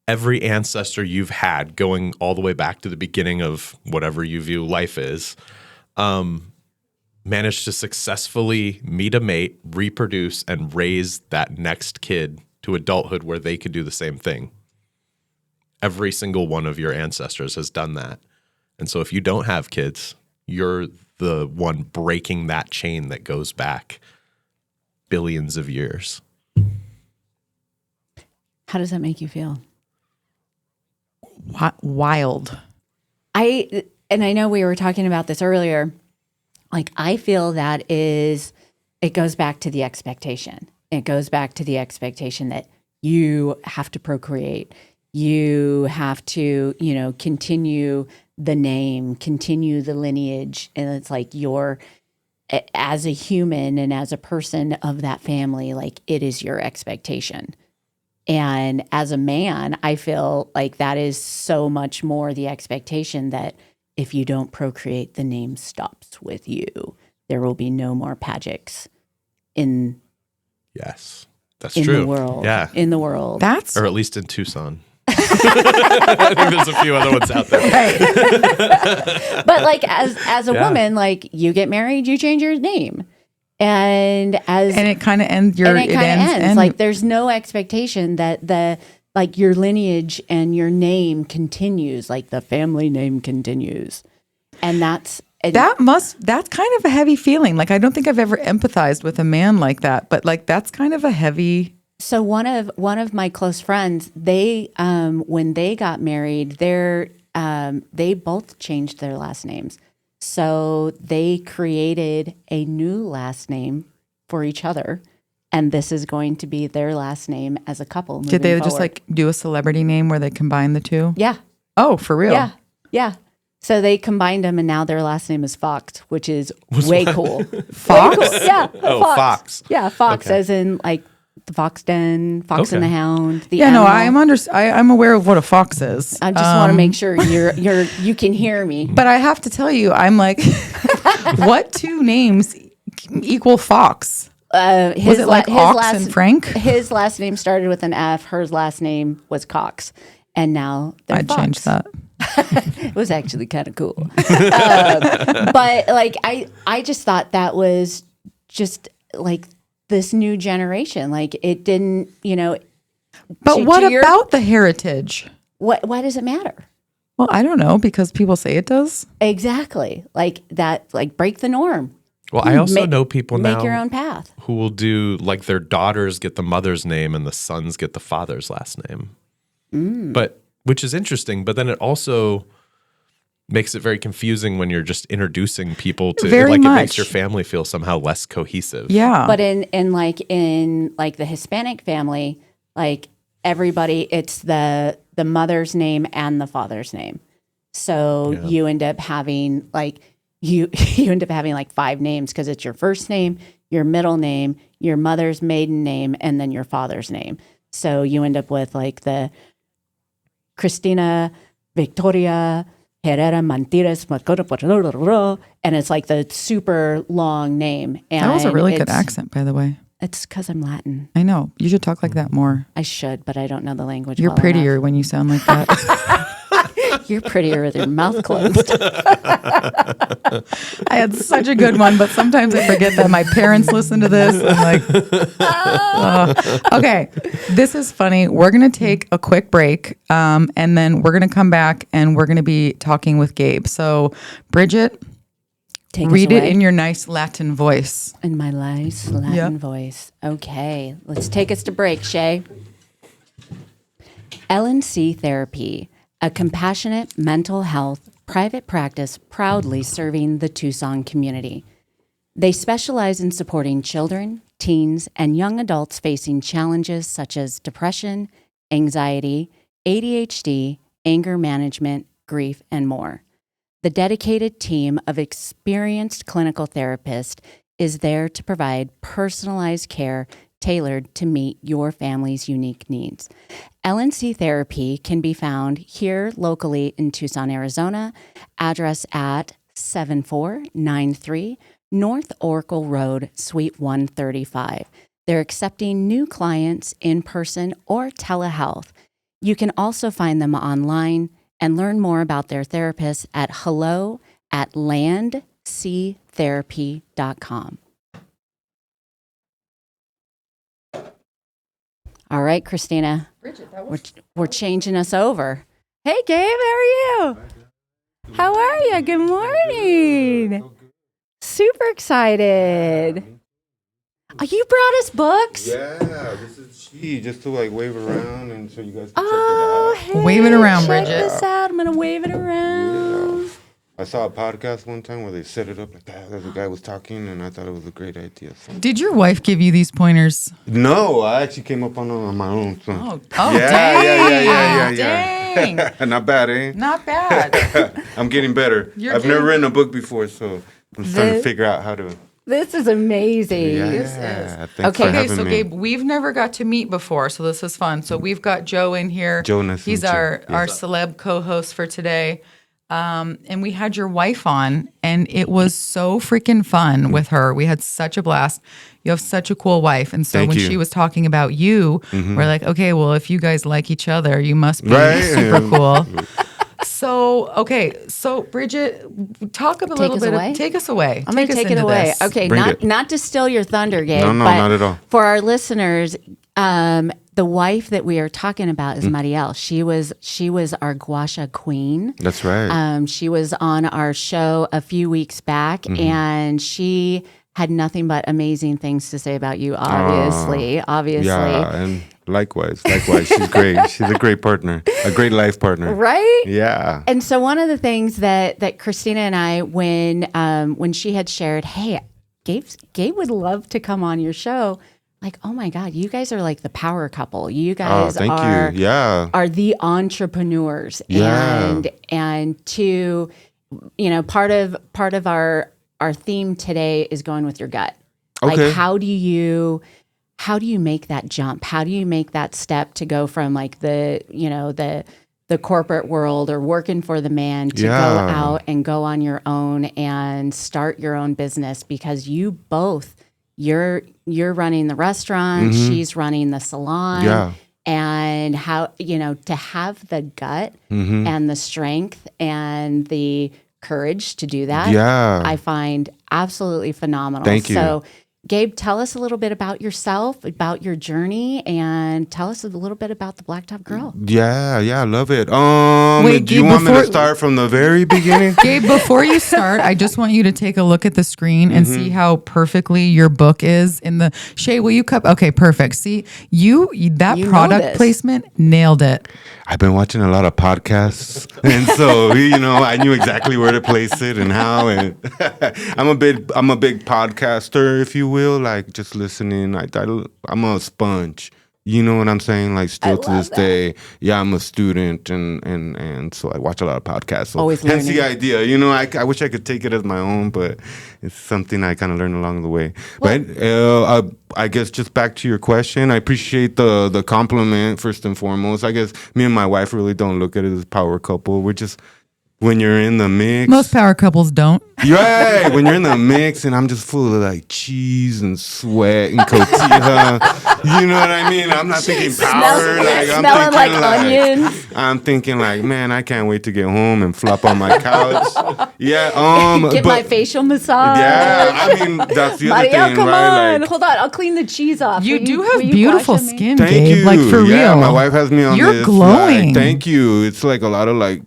every ancestor you've had, going all the way back to the beginning of whatever you view life is, managed to successfully meet a mate, reproduce, and raise that next kid to adulthood where they could do the same thing. Every single one of your ancestors has done that. And so if you don't have kids, you're the one breaking that chain that goes back billions of years. How does that make you feel? Wild. I know we were talking about this earlier. I feel that it goes back to the expectation. It goes back to the expectation that you have to procreate. You have to, continue the name, continue the lineage. And it's like you're, as a human and as a person of that family, it is your expectation. And as a man, I feel like that is so much more the expectation that if you don't procreate, the name stops with you. There will be no more Pagacs in Yes, that's in true. the world. Yeah. In the world. That's Or at least in Tucson. I think there's a few other ones out there. But as a woman, you get married, you change your name. And it kind of ends. it ends. There's no expectation that your lineage and your name continues, the family name continues. And that's kind of a heavy feeling. I don't think I've ever empathized with a man like that, but that's kind of a heavy. So one of my close friends, they when they got married, they both changed their last names. So they created a new last name for each other, and this is going to be their last name as a couple. Did they forward. just do a celebrity name where they combine the two? Yeah. Oh, for real? Yeah. So they combined them, and now their last name is Fox, which is way cool. Fox? Way cool. Yeah. Oh, Fox. Yeah, Fox, Okay. as in the Fox Den, Fox and Okay. the Hound. The Yeah, no, animal. I'm aware of what a fox is. I just want to make sure you can hear me. But I have to tell you, I'm like, what two names equal Fox? Was it Ox and Frank? His last name started with an F. Her last name was Cox, and now they're I'd Fox. change that. It was actually kind of cool. But I just thought that was just this new generation. It didn't, But to what your- about the heritage? Why does it matter? Well, I don't know because people say it does. Exactly. Like that, like break the norm. Well, I also know people now Make your own path. who will do like their daughters get the mother's name and the sons get the father's last name. But which is interesting, but then it also makes it very confusing when you're just introducing people to Very like much. it makes your family feel somehow less cohesive. Yeah. But in the Hispanic family, like everybody, it's the mother's name and the father's name. So you end up having like you end up having like 5 names because it's your first name, your middle name, your mother's maiden name, and then your father's name. So you end up with like the Cristina, Victoria, Herrera, Mantires, and it's like the super long name. And that was a really good accent, by the way. It's because I'm Latin. I know. You should talk like that more. I should, but I don't know the language. You're well prettier when you sound like that. enough. You're prettier with your mouth closed. I had such a good one, but sometimes I forget that my parents listen to this. I'm like, okay, this is funny. We're going to take a quick break, and then we're going to come back and we're going to be talking with Gabe. So, Bridget, read it in your nice Latin voice. In my nice Latin voice. Okay, let's take us to break, Shay. LNC Therapy, a compassionate mental health private practice proudly serving the Tucson community. They specialize in supporting children, teens, and young adults facing challenges such as depression, anxiety, ADHD, anger management, grief, and more. The dedicated team of experienced clinical therapists is there to provide personalized care tailored to meet your family's unique needs. LNC Therapy can be found here locally in Tucson, Arizona, address at 7493 North Oracle Road, Suite 135. They're accepting new clients in person or telehealth. You can also find them online and learn more about their therapists at hello@landctherapy.com. All right, Christina, Bridget, we're changing us over. Hey, Gabe, how are you? How are you? Good morning. Super excited. Oh, you brought us books? Yeah, this is she, just to like wave around and so you guys can Oh, check it out. hey, Wave it around, check Bridget. this out. I'm going to wave it around. I saw a podcast one time where they set it up like that. The guy was talking, and I thought it was a great idea. So. Did your wife give you these pointers? No, I actually came up on my own. So. Oh, yeah. dang. Not bad, eh? Not bad. I'm getting better. You're I've never getting- written a book before, so I'm starting to This- figure out how to. This is amazing. Yeah, thanks Okay. for Okay, having so me. Gabe, we've never got to meet before, so this is fun. So we've got Joe in here. Joe, nice to He's meet you. our celeb co-host for today. And we had your wife on, and it was so freaking fun with her. We had such a blast. You have such a cool wife. And so Thank when you. she was talking about you, we're like, okay, well, if you guys like each other, you must be Right? super cool. So, okay. So, Bridget, talk a little us bit. away? Take us away. I'm going to take it into away. this. Okay, Bring not it. not to steal your thunder, Gabe. No, but not at all. For our listeners, the wife that we are talking about is Marielle. She was our guasha queen. That's right. She was on our show a few weeks back, and she had nothing but amazing things to say about you. Obviously. Yeah, and likewise. She's great. She's a great partner, a great life partner. Right? Yeah. And so one of the things that Christina and I, when she had shared, hey, Gabe would love to come on your show. Like, oh my God, you guys are like the power couple. You guys Thank you. Yeah. are the entrepreneurs. Yeah. And to, part of our theme today is going with your gut. Okay. Like how do you make that jump? How do you make that step to go from like the corporate world or working for the man to go out and go on your own and start your own business? Because you're running the restaurant, she's running the salon. Yeah. And how, to have the gut and the strength and the courage to do that, Yeah. I find absolutely phenomenal. Thank you. So Gabe, tell us a little bit about yourself, about your journey, and tell us a little bit about the Blacktop Grill. Yeah, I love it. Wait, do you Gabe, want me to before- start from the very beginning? Gabe, before you start, I just want you to take a look at the screen and Mm-hmm. see how perfectly your book is in the Shay. Will you cup? Okay, perfect. See, that You know product this. placement nailed it. I've been watching a lot of podcasts, and so I knew exactly where to place it and how. And I'm a big podcaster, if you will, like just listening. I'm a sponge. You know what I'm saying? Like still to this day, I'm a student, and so I watch a lot of podcasts. So Always hence the learning. idea. I wish I could take it as my own, but it's something I kind of learned along the way. But I guess just back to your question, I appreciate the compliment first and foremost. I guess me and my wife really don't look at it as a power couple. We're just when you're in the mix. Most power couples don't. Right, when you're in the mix and I'm just full of like cheese and sweat and cotija, you know what I mean? I'm not thinking power. Smelling like onions. I'm thinking like, man, I can't wait to get home and flop on my couch. Yeah, Get my facial massage. yeah, I mean that's the other Mario, thing, come right? on. Like, Hold on. I'll clean the cheese off. You Will do will have you beautiful wash on me? skin, thank Gabe. you. Like for real. Yeah, my wife has me on You're this. glowing. Like, thank you. It's like a lot of like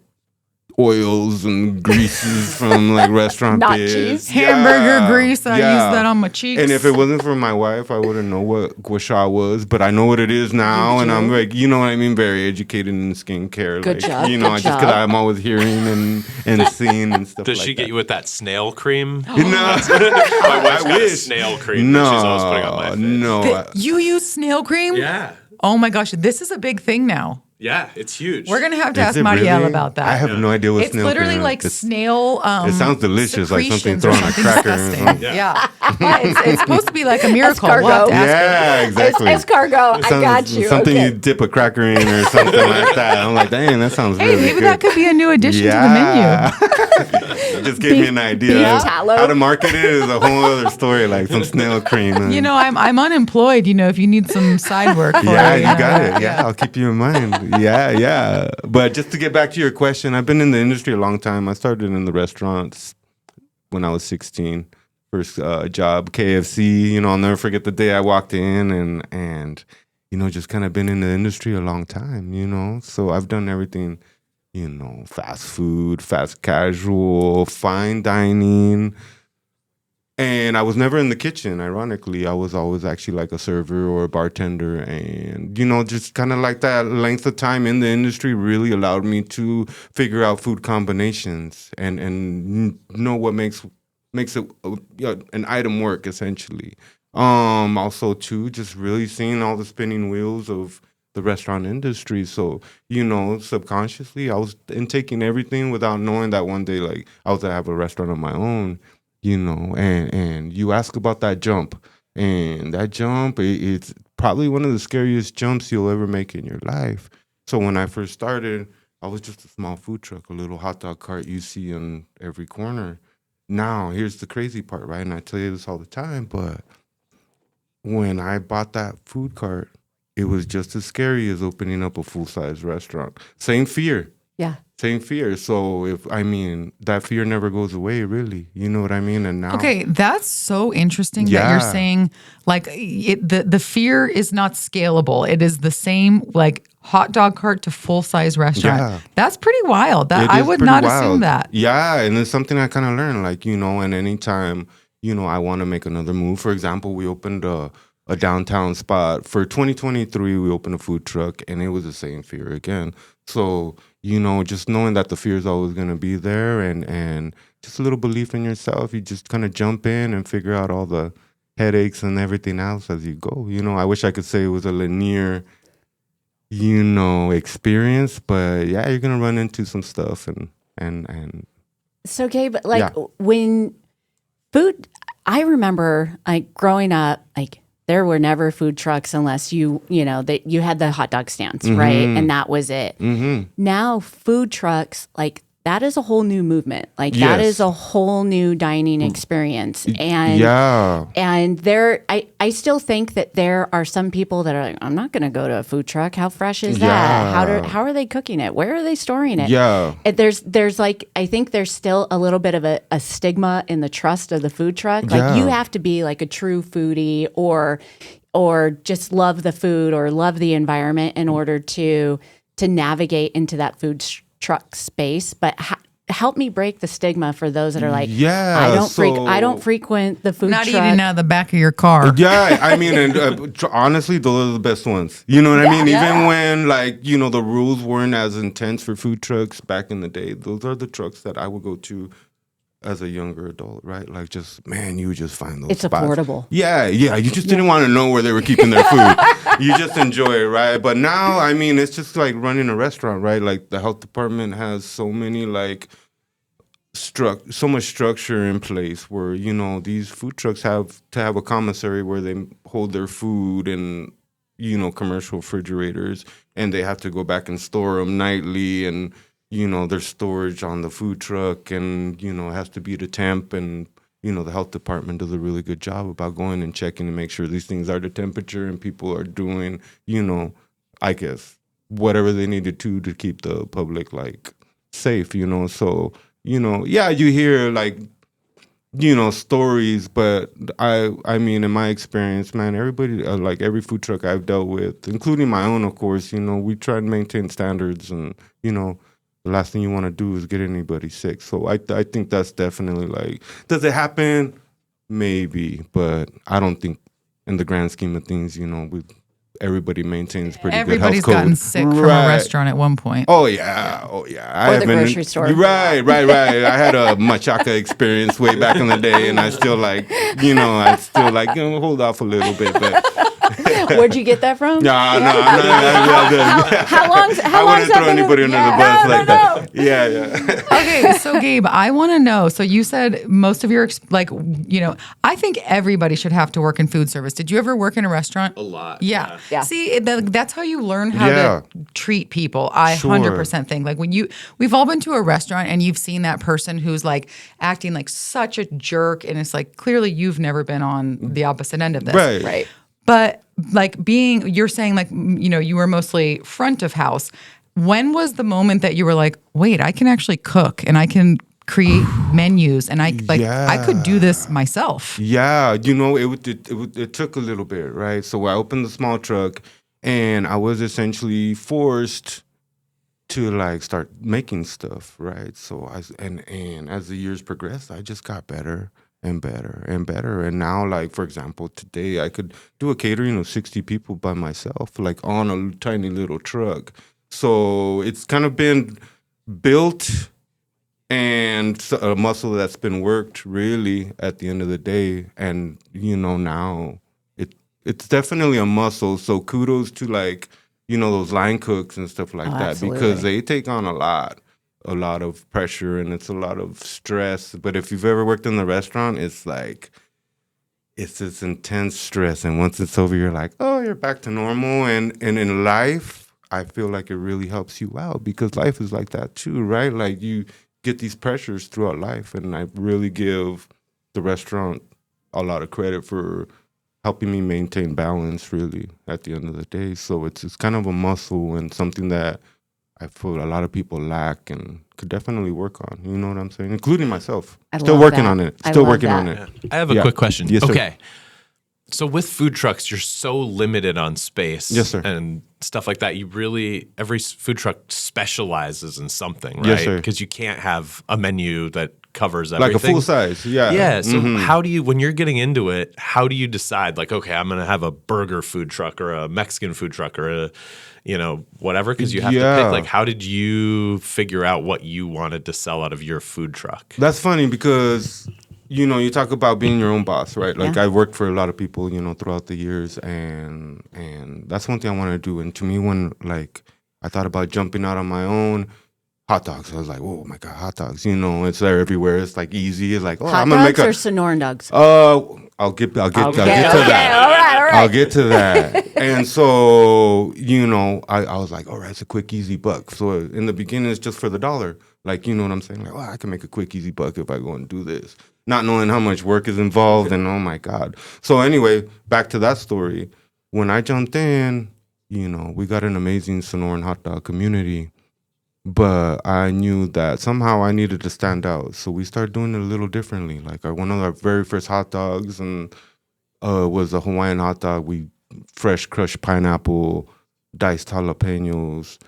oils and greases from like restaurant Not biz. cheese. Hamburger grease. I use that on my cheeks. And if it wasn't for my wife, I wouldn't know what gua sha was, but I know what it is now, and I'm like, you know what I mean, very educated in skincare. Good like, job, You know, good just because job. I'm always hearing and seeing and stuff. Does like she get that. you with that snail cream? No, My wife's got a wish. snail cream that she's always putting on my face. No, You use snail cream? Yeah. Oh my gosh, this is a big thing now. Yeah, it's huge. We're gonna have to Is ask it Marielle really? about that. I have no idea what It's snail literally cream like is. snail. It sounds delicious, like something secretions thrown or on a something cracker or disgusting. something. Yeah, it's supposed to be like a miracle. We'll have Escargot. to ask her. Yeah, exactly. Escargot. I Sounds- got you. Something Okay. you dip a cracker in or something like that. I'm like, dang, that sounds Hey, really maybe good. that could be a new addition to the menu. Just gave me an idea. beef tallow. How to market it is a whole other story, like some snail cream. You know, I'm unemployed. You know, if you need some side work. For Yeah, it, you got it. Yeah, I'll keep you in mind. Yeah. But just to get back to your question, I've been in the industry a long time. I started in the restaurants when I was 16. First job, KFC. You know, I'll never forget the day I walked in and you know, just kind of been in the industry a long time, you know. So I've done everything, you know, fast food, fast casual, fine dining. And I was never in the kitchen, ironically. I was always actually like a server or a bartender. And, you know, just kind of like that length of time in the industry really allowed me to figure out food combinations and know what makes it an item work, essentially. Also, too, just really seeing all the spinning wheels of the restaurant industry. So, you know, subconsciously, I was intaking everything without knowing that one day, like, I was to have a restaurant of my own. You know, and you ask about that jump, and that jump, it's probably one of the scariest jumps you'll ever make in your life. So when I first started, I was just a small food truck, a little hot dog cart you see on every corner. Now, here's the crazy part, right? And I tell you this all the time, but when I bought that food cart, it was just as scary as opening up a full-size restaurant. Same fear. Yeah. Same fear. So that fear never goes away, really. You know what I mean? And now, Okay, that's so interesting that Yeah. you're saying like the fear is not scalable. It is the same like hot dog cart to full size restaurant. Yeah. That's pretty wild. That it I is would pretty not wild. assume that. Yeah, and it's something I kind of learned. Like, you know, and anytime, you know, I want to make another move. For example, we opened a downtown spot for 2023. We opened a food truck, and it was the same fear again. So, you know, just knowing that the fear is always going to be there and just a little belief in yourself, you just kind of jump in and figure out all the headaches and everything else as you go. You know, I wish I could say it was a linear, you know, experience, but yeah, you're going to run into some stuff and So, Gabe, like Yeah. when food, I remember like growing up, like there were never food trucks unless you know, that you had the hot dog stands, right? And that was it. mm-hmm. Now food trucks, like that is a whole new movement. Like that is a whole new dining experience. And there, I still think that there are some people that are like, I'm not going to go to a food truck. How fresh is that? How are they cooking it? Where are they storing it? And there's like, I think there's still a little bit of a stigma in the trust of the food truck. Like you have to be like a true foodie or just love the food or love the environment in order to navigate into that food truck space. But help me break the stigma for those that are like, I don't frequent the food not truck. eating out of the back of your car. I mean, and honestly, those are the best ones. You know what I mean? Even when like, you know, the rules weren't as intense for food trucks back in the day, those are the trucks that I would go to as a younger adult, right? Like just, man, you would just find those spots. Affordable. Yeah. You just didn't want to know where they were keeping their food. You just enjoy it, right? But now, I mean, it's just like running a restaurant, right? Like the health department has so many like so much structure in place where, you know, these food trucks have to have a commissary where they hold their food and, you know, commercial refrigerators, and they have to go back and store them nightly, and you know, there's storage on the food truck, and, you know, it has to be the temp, and, you know, the health department does a really good job about going and checking to make sure these things are the temperature and people are doing, you know, I guess, whatever they need to do to keep the public, like, safe, you know. So, you know, you hear, like, you know, stories, but I mean, in my experience, man, everybody, like every food truck I've dealt with, including my own, of course, you know, we try to maintain standards, and, you know, the last thing you want to do is get anybody sick. So I think that's definitely like, does it happen? Maybe, but I don't think in the grand scheme of things, you know, everybody maintains pretty good health code. Everybody's gotten sick from a restaurant at one point. Oh yeah. Or the grocery store. Right. I had a machaca experience way back in the day, and I still like, you know, hold off a little bit, but. Where'd you get that from? No, I'm not. How long's I wouldn't throw anybody under the bus like that. Yeah. Okay, so Gabe, I want to know. So you said most of your, like, you know, I think everybody should have to work in food service. Did you ever work in a restaurant? A lot. Yeah. Yeah. See, that's how you learn how to treat people. I 100% think. Like we've all been to a restaurant and you've seen that person who's like acting like such a jerk, and it's like clearly you've never been on the opposite end of this. Right. But like you're saying like, you know, you were mostly front of house. When was the moment that you were like, wait, I can actually cook and I can create menus and I could do this myself? Yeah, you know, it took a little bit, right? So I opened the small truck, and I was essentially forced to like start making stuff, right? So and as the years progressed, I just got better and better and better. And now, like, for example, today I could do a catering of 60 people by myself, like on a tiny little truck. So it's kind of been built, and a muscle that's been worked really at the end of the day. And, you know, now it's definitely a muscle. So kudos to, like, you know, those line cooks and stuff like that, absolutely. because they take on a lot of pressure, and it's a lot of stress. But if you've ever worked in the restaurant, it's like, it's this intense stress. And once it's over, you're like, oh, you're back to normal. And in life, I feel like it really helps you out, because life is like that too, right? Like you get these pressures throughout life. And I really give the restaurant a lot of credit for helping me maintain balance, really, at the end of the day. So it's kind of a muscle and something that I feel a lot of people lack and could definitely work on. You know what I'm saying? Including myself. Still working on it. Still working on it. I have a quick question. Yes, sir. Okay. So with food trucks, you're so limited on space. Yes, sir. And stuff like that. Every food truck specializes in something, right? Yes, sir. Because you can't have a menu that covers everything. Like a full size, yeah. Yeah. So how do you, when you're getting into it, how do you decide, like, okay, I'm going to have a burger food truck or a Mexican food truck or a, you know, whatever, because you have to pick. Like, how did you figure out what you wanted to sell out of your food truck? That's funny because, you know, you talk about being your own boss, right? Like, I've worked for a lot of people, you know, throughout the years, and that's one thing I want to do. And to me, when, like, I thought about jumping out on my own, hot dogs. I was like, oh my God, hot dogs. You know, it's there everywhere. It's like easy. It's like, oh, Hot I'm gonna make dogs a. or Sonoran dogs? I'll get to that. All right. I'll get to that. And so, you know, I was like, all right, it's a quick, easy buck. So in the beginning, it's just for the $1. Like, you know what I'm saying? Like, oh, I can make a quick, easy buck if I go and do this. Not knowing how much work is involved and oh my God. So anyway, back to that story. When I jumped in, you know, we got an amazing Sonoran hot dog community. But I knew that somehow I needed to stand out. So we started doing it a little differently. Like one of our very first hot dogs and was a Hawaiian hot dog. We fresh crushed pineapple, diced jalapenos,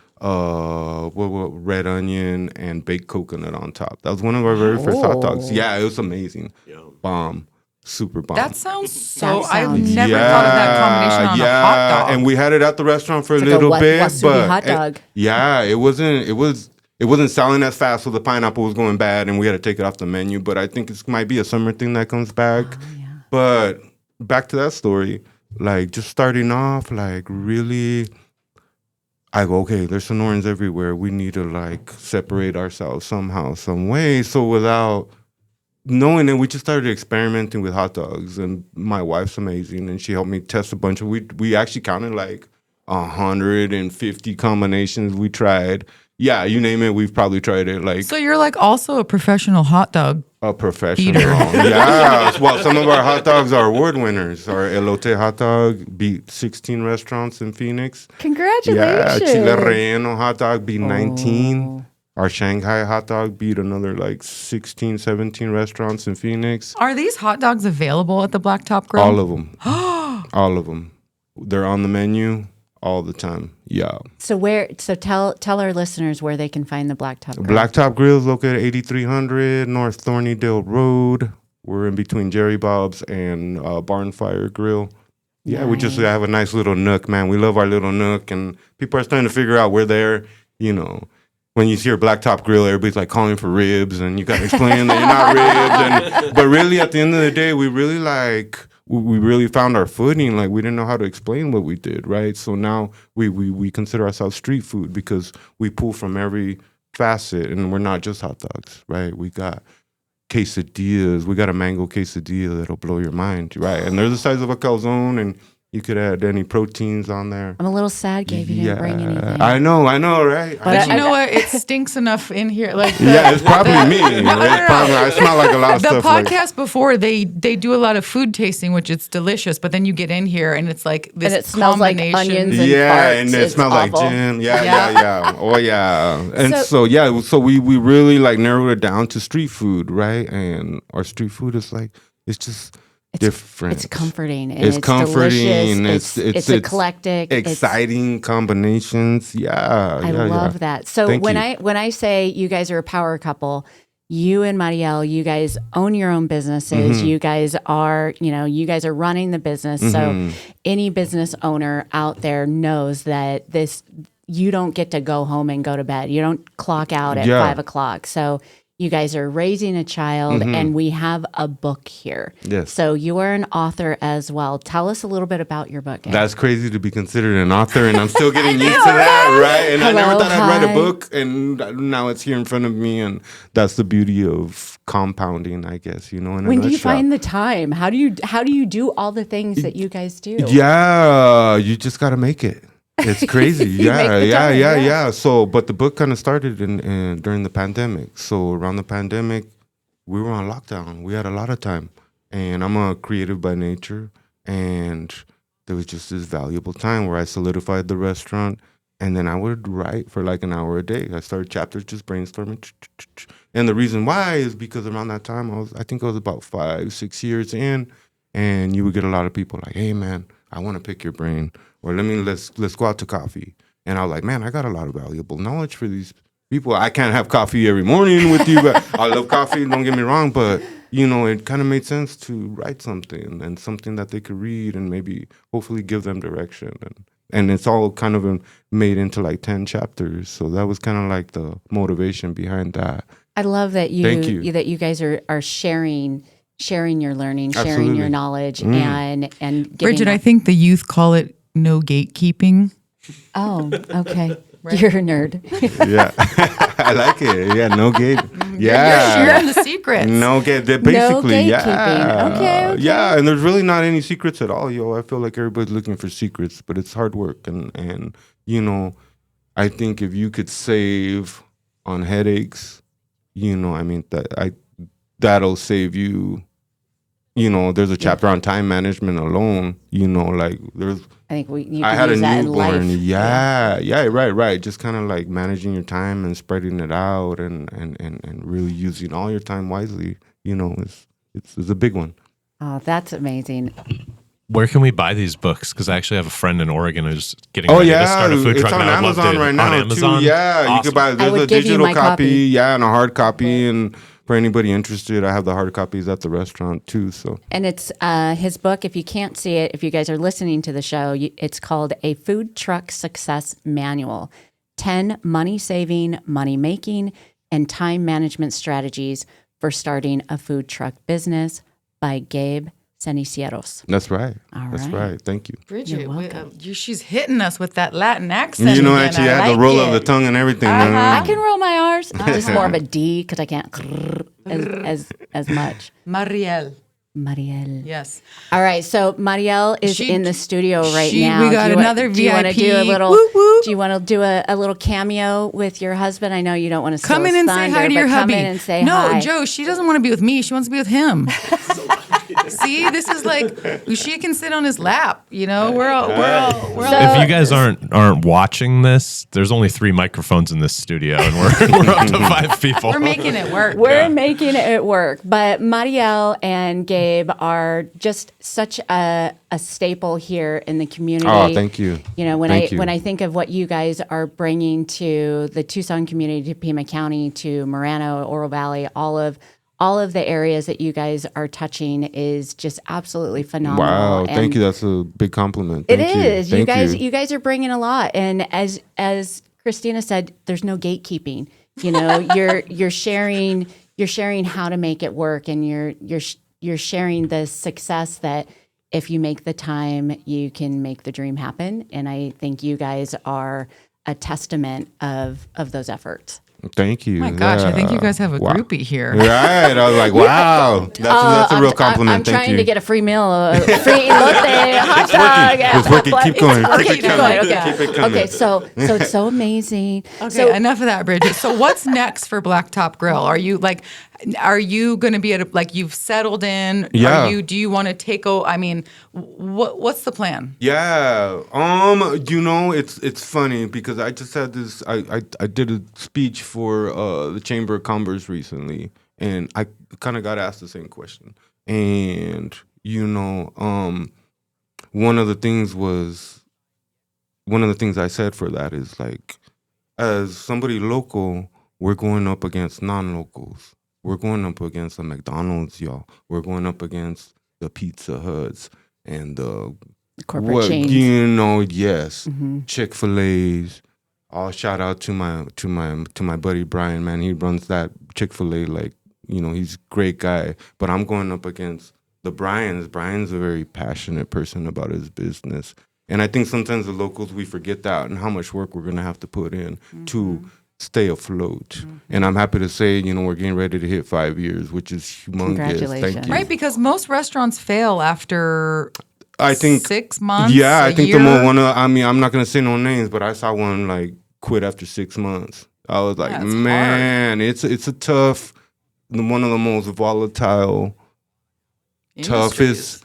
red onion, and baked coconut on top. That was one of our very first hot dogs. Yeah, it was amazing. Bomb. Super bomb. That sounds so. That I've sounds- never thought of that combination on a hot dog. And we had it at the restaurant for It's a like a little bit, wasabi but hot dog. it wasn't selling as fast, so the pineapple was going bad, and we had to take it off the menu. But I think it might be a summer thing that comes back. But back to that story, like just starting off, like really, I go, okay, there's Sonorans everywhere. We need to like separate ourselves somehow, some way. So without knowing it, we just started experimenting with hot dogs, and my wife's amazing, and she helped me test a bunch of. We actually counted like 150 combinations we tried. Yeah, you name it, we've probably tried it. Like So you're like also a professional hot dog. a professional. Eater. Yeah. Well, some of our hot dogs are award winners. Our elote hot dog beat 16 restaurants in Phoenix. Yeah, Congratulations. chile relleno hot dog beat 19. Our Shanghai hot dog beat another like 16, 17 restaurants in Phoenix. Are these hot dogs available at the Blacktop Grill? All of them. All of them. They're on the menu all the time. Yeah. So tell our listeners where they can find the Blacktop Grill. Blacktop Grill is located at 8300 North Thornydale Road. We're in between Jerry Bob's and Barnfire Grill. Yeah, we just have a nice little nook, man. We love our little nook, and people are starting to figure out we're there, you know. When you see your Blacktop Grill, everybody's like calling for ribs, and you got to explain that you're not ribs. But really, at the end of the day, we really found our footing. Like we didn't know how to explain what we did, right? So now we consider ourselves street food because we pull from every facet, and we're not just hot dogs, right? We got quesadillas. We got a mango quesadilla that'll blow your mind, right? And they're the size of a calzone, and you could add any proteins on there. I'm a little sad, Gabe. You didn't bring anything. I know, right? But you know what? It stinks enough in here. Like It's probably me. I smell like a lot of the stuff. podcast before they do a lot of food tasting, which it's delicious. But then you get in here and it's like this And it smells like combination. onions and Yeah, farts. and it It's smells like awful. gin. Yeah. Oh yeah. And so we really like narrowed it down to street food, right? And our street food is like it's just different. It's comforting. And It's it's comforting. Delicious. It's eclectic. Exciting combinations. Yeah. I love that. So Thank when you. I say you guys are a power couple, you and Marielle, you guys own your own businesses. Mm-hmm. You guys are running the business. Mm-hmm. So any business owner out there knows that you don't get to go home and go to bed. You don't clock out at 5 o'clock. So you guys are raising a child, and we have a book here. Yes. So you are an author as well. Tell us a little bit about your book. Gabe. That's crazy to be considered an author, and I'm still getting used to that, right? And I never thought I'd write a book, and now it's here in front of me, and that's the beauty of compounding, I guess. You know, in a When do you nutshell. find the time? How do you do all the things that you guys do? Yeah, you just got to make it. It's crazy. Yeah. So, but the book kind of started in during the pandemic. So around the pandemic, we were on lockdown. We had a lot of time, and I'm a creative by nature, and there was just this valuable time where I solidified the restaurant, and then I would write for like an hour a day. I started chapters, just brainstorming. And the reason why is because around that time, I think I was about 5-6 years in, and you would get a lot of people like, "Hey, man, I want to pick your brain." Or let's go out to coffee. And I was like, man, I got a lot of valuable knowledge for these people. I can't have coffee every morning with you, but I love coffee, don't get me wrong. But, you know, it kind of made sense to write something and something that they could read and maybe hopefully give them direction. And it's all kind of made into like 10 chapters. So that was kind of like the motivation behind that. I love that Thank you. that you guys are sharing your learning, sharing Absolutely. your knowledge, and giving Bridget, I think the youth call it no gatekeeping. Oh, okay. Right? You're a nerd. Yeah, I like it. Yeah, no gate. You're Yeah, sharing the secrets. no gate. They're basically gatekeeping. Okay. yeah, and there's really not any secrets at all, yo. I feel like everybody's looking for secrets, but it's hard work, and you know, I think if you could save on headaches, you know, I mean that'll save you. You know, there's a chapter on time management alone. You know, like there's. I think you I can had a use that in life. newborn. Yeah, right. Just kind of like managing your time and spreading it out, and really using all your time wisely. You know, it's a big one. Oh, that's amazing. Where can we buy these books? Because I actually have a friend in Oregon who's getting Oh ready to yeah, start a food it's truck on now. I'd love Amazon to- right now on Amazon? too. Yeah, you Awesome. could buy. There's would a give you digital my copy. yeah, and a hard copy, and for anybody interested, I have the hard copies at the restaurant too. So And it's his book. If you can't see it, if you guys are listening to the show, it's called A Food Truck Success Manual 10 Money Saving, Money Making, and Time Management Strategies for Starting a Food Truck Business by Gabe Cenciceros. that's right. All That's right. right. Thank you. Bridget, You're welcome. she's hitting us with that Latin accent. You know, again. actually, I I had the like roll it. of the tongue and everything. I can roll my R's. Just more of a D because I can't as much. Marielle. Marielle. Yes. All right, so Marielle is She- in the studio right she- now. we got another Do you want to do a VIP. little? Whoop, whoop. Do you want to do a little cameo with your husband? I know you don't want to Come in and say hi to your hubby. Come in and say no, hi. Joe, she doesn't want to be with me. She wants to be with him. See, this is like she can sit on his lap. You know, we're all. If you guys aren't watching this, there's only 3 microphones in this studio, and we're up to 5 people. We're making it work. We're making it work. But Marielle and Gabe are just such a staple here in the community. Oh, thank you. You know, when Thank you. when I think of what you guys are bringing to the Tucson community, to Pima County, to Marano, Oro Valley, all of the areas that you guys are touching is just absolutely phenomenal. Wow, And thank you. That's a big compliment. It Thank you. is. You Thank guys are bringing a lot, and as Christina said, there's no gatekeeping. You know, you're sharing how to make it work, and you're sharing the success that if you make the time, you can make the dream happen. And I think you guys are a testament of those efforts. Thank you. Oh my gosh, I think you guys have a Wow. groupie here. Right. I was like, wow. That's a real compliment. I'm Thank trying you. to get a free meal, a free elote, hot dog. It's working. Keep going. Keep going. Okay. Keep it coming. Okay. So it's so amazing. Okay, So enough of that, Bridget. So what's next for Blacktop Grill? Are you going to be at you've settled in? Yeah. Do you want to take I mean, what's the plan? Yeah. You know, it's funny because I just had this. I did a speech for the Chamber of Commerce recently, and I kind of got asked the same question. And you know, one of the things I said for that is like, as somebody local, we're going up against non-locals. We're going up against the McDonald's, y'all. We're going up against the Pizza Huts and the corporate chains. You know, yes, Mm-hmm. Chick-fil-A's. I'll shout out to my buddy Brian, man. He runs that Chick-fil-A, like, you know, he's a great guy. But I'm going up against the Bryans. Brian's a very passionate person about his business. And I think sometimes the locals, we forget that and how much work we're going to have to put in to stay afloat. And I'm happy to say, you know, we're getting ready to hit 5 years, which is humongous. Congratulations. Thank you. Right, because most restaurants fail after I think 6 months. Yeah, I a think year. the more one. I mean, I'm not gonna say no names, but I saw one like quit after 6 months. I was like, That's man, it's a tough, one of the most volatile, toughest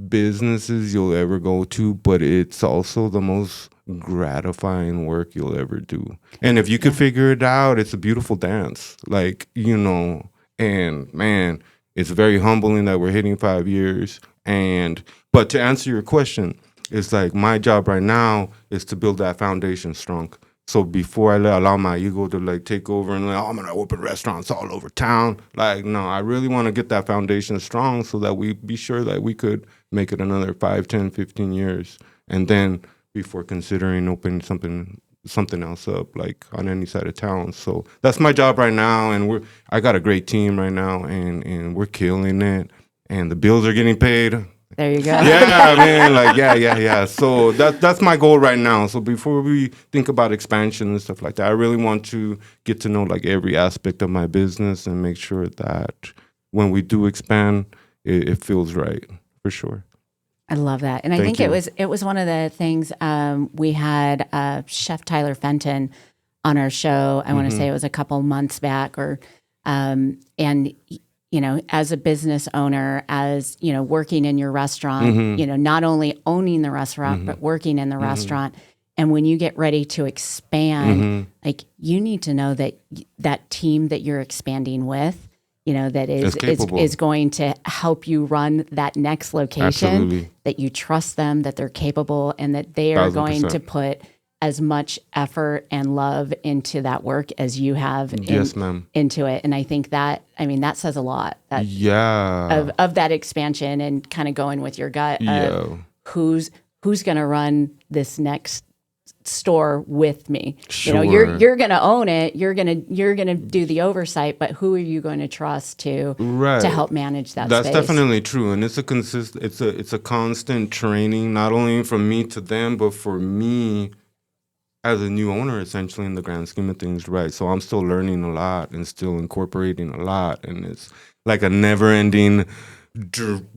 businesses you'll ever go to, but it's also the most gratifying work you'll ever do. And if you could figure it out, it's a beautiful dance. Like, you know, and man, it's very humbling that we're hitting 5 years. But to answer your question, it's like my job right now is to build that foundation strong. So before I allow my ego to like take over and like, oh, I'm gonna open restaurants all over town. Like, no, I really want to get that foundation strong so that we be sure that we could make it another 5, 10, 15 years. And then before considering opening something else up, like on any side of town. So that's my job right now, and I got a great team right now, and we're killing it, and the bills are getting paid. There you go. Yeah, man, like yeah. So that's my goal right now. So before we think about expansion and stuff like that, I really want to get to know like every aspect of my business and make sure that when we do expand, it feels right for sure. I love that. And I Thank think you. it was one of the things we had Chef Tyler Fenton on our show. I want to say it was a couple months back and you know, as a business owner, as, you know, working in your restaurant, you know, not only owning the restaurant, but working in the restaurant. And when you get ready to expand, like you need to know that that team that you're expanding with, you know, that is going to help you run that next location, Absolutely. that you trust them, that they're capable, and that they are going to put as much effort and love into that work as you have Yes, ma'am. into it. And I think that, I mean, that says a lot of that expansion and kind of going with your gut of who's going to run this next store with me. Sure. You know, you're going to own it. You're going to do the oversight, but who are you going to trust to help manage that That's space? definitely true. And it's a constant training, not only from me to them, but for me as a new owner, essentially, in the grand scheme of things, right? So I'm still learning a lot and still incorporating a lot. And it's like a never-ending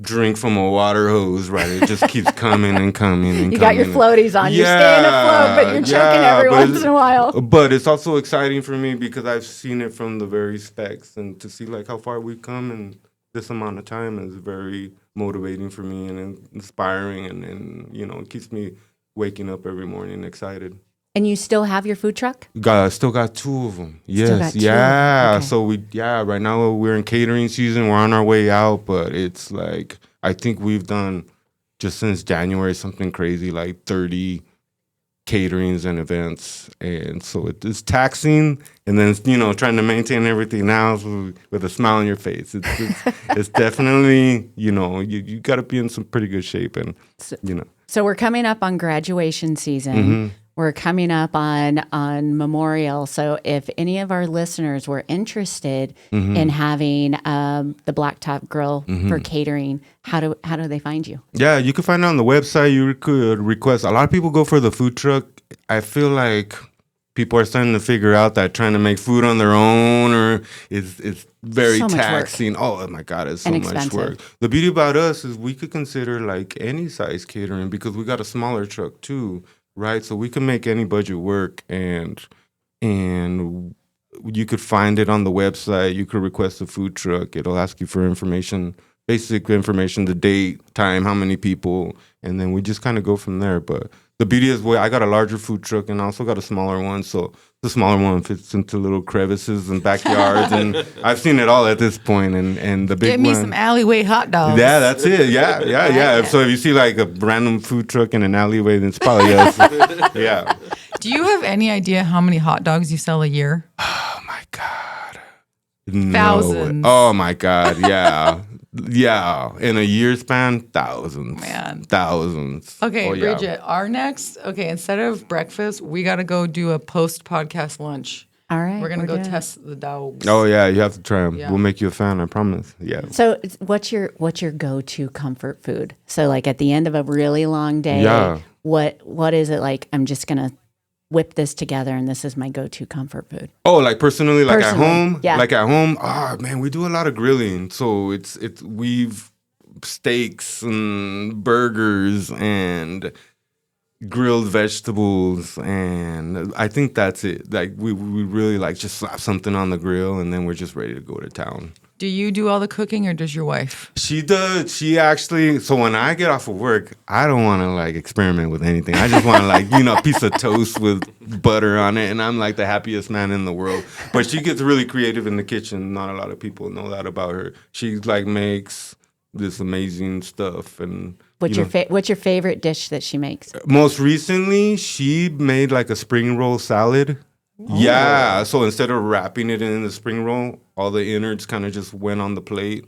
drink from a water hose, right? It just keeps coming and coming and coming. You got your floaties on. You're staying afloat, but you're choking every once in a while. But it's also exciting for me because I've seen it from the very specs, and to see like how far we've come in this amount of time is very motivating for me and inspiring, and you know, it keeps me waking up every morning excited. And you still have your food truck? Still got two of them. Yes, Still got two. yeah. Okay. So right now we're in catering season. We're on our way out, but it's like I think we've done just since January something crazy like 30 caterings and events, and so it's taxing. And then you know trying to maintain everything now with a smile on your face. It's definitely you know you got to be in some pretty good shape, and you know. So we're coming up on graduation season. We're coming up on Memorial. So if any of our listeners were interested in having the Blacktop Grill for catering, how do they find you? Yeah, you can find it on the website. You could request. A lot of people go for the food truck. I feel like people are starting to figure out that trying to make food on their own is very taxing. Oh my God, it's so much work. The beauty about us is we could consider like any size catering because we got a smaller truck too. Right, so we can make any budget work, and you could find it on the website. You could request a food truck. It'll ask you for information, basic information, the date, time, how many people, and then we just kind of go from there. But the beauty is, I got a larger food truck and I also got a smaller one, so the smaller one fits into little crevices and backyards, and I've seen it all at this point. And the big one, get me some alleyway hot dogs. Yeah, that's it. Yeah. So if you see like a random food truck in an alleyway, then it's probably us. Yeah. Do you have any idea how many hot dogs you sell a year? Oh my God. No. Thousands. Oh my God. Yeah. Yeah. In a year span, thousands. Man. Thousands. Okay, Oh, yeah. Bridget, instead of breakfast, we got to go do a post-podcast lunch. All right. We're going to go test the dogs. Oh yeah, you have to try them. Yeah. We'll make you a fan, I promise. Yeah. So what's your go-to comfort food? So like at the end of a really long day, what is it like? I'm just going to whip this together and this is my go-to comfort food. Oh, like personally, like at home? Yeah. Like at home, man, we do a lot of grilling. So we've steaks and burgers and grilled vegetables, and I think that's it. Like we really like just slap something on the grill and then we're just ready to go to town. Do you do all the cooking or does your wife? She does. She actually, so when I get off of work, I don't want to like experiment with anything. I just want to like, a piece of toast with butter on it. And I'm like the happiest man in the world. But she gets really creative in the kitchen. Not a lot of people know that about her. She like makes this amazing stuff. And what's your favorite dish that she makes? Most recently, she made like a spring roll salad. Oh. Yeah, so instead of wrapping it in the spring roll, all the innards kind of just went on the plate,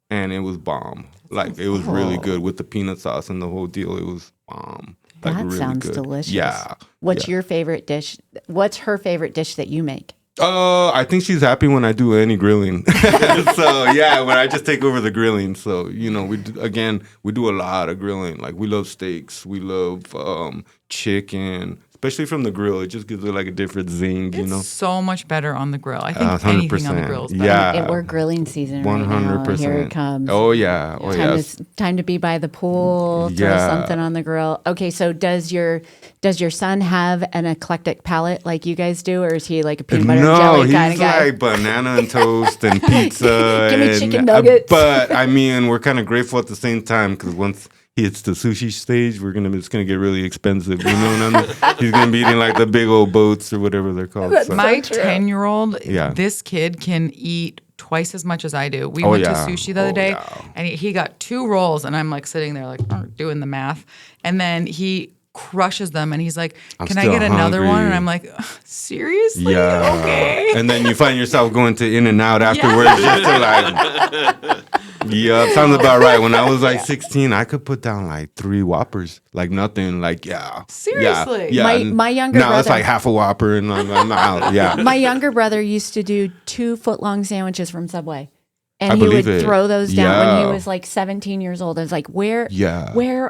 and it was bomb. Like, it was really good with the peanut sauce and the whole deal. It was bomb. Like, That really sounds good. delicious. Yeah. What's your favorite dish? What's her favorite dish that you make? I think she's happy when I do any grilling. So yeah, when I just take over the grilling. So we do a lot of grilling. Like we love steaks, we love chicken, especially from the grill. It just gives it like a different zing. It's so much better on the grill. I think anything on the grill is better. Yeah, We're grilling season right now. 100%. Here it comes. Oh yeah, oh yeah. Time to be by the pool. Throw something on the grill. Okay, so does your son have an eclectic palate like you guys do, or is he like a peanut butter and jelly kind of guy? No, he's like banana and toast and pizza. Give me chicken nuggets. But I mean, we're kind of grateful at the same time because once he hits the sushi stage, it's gonna get really expensive. You know what I mean? He's gonna be eating like the big old boats or whatever they're called. My 10-year-old, this kid can eat twice as much as I do. We went to sushi the other day, and he got 2 rolls, and I'm like sitting there like doing the math, and then he crushes them, and he's like, "Can I get another one?" And I'm like, "Seriously? Yeah. Okay." And then you find yourself going to In-N-Out afterwards, just to like. Yeah, sounds about right. When I was like 16, I could put down like 3 Whoppers, like nothing. Like Seriously? Yeah. My younger now brother. It's like half a Whopper, and I'm out. Yeah. My younger brother used to do 2-foot-long sandwiches from Subway. And I he would believe it. throw those down when he Yeah. was like 17 years old. I was like, where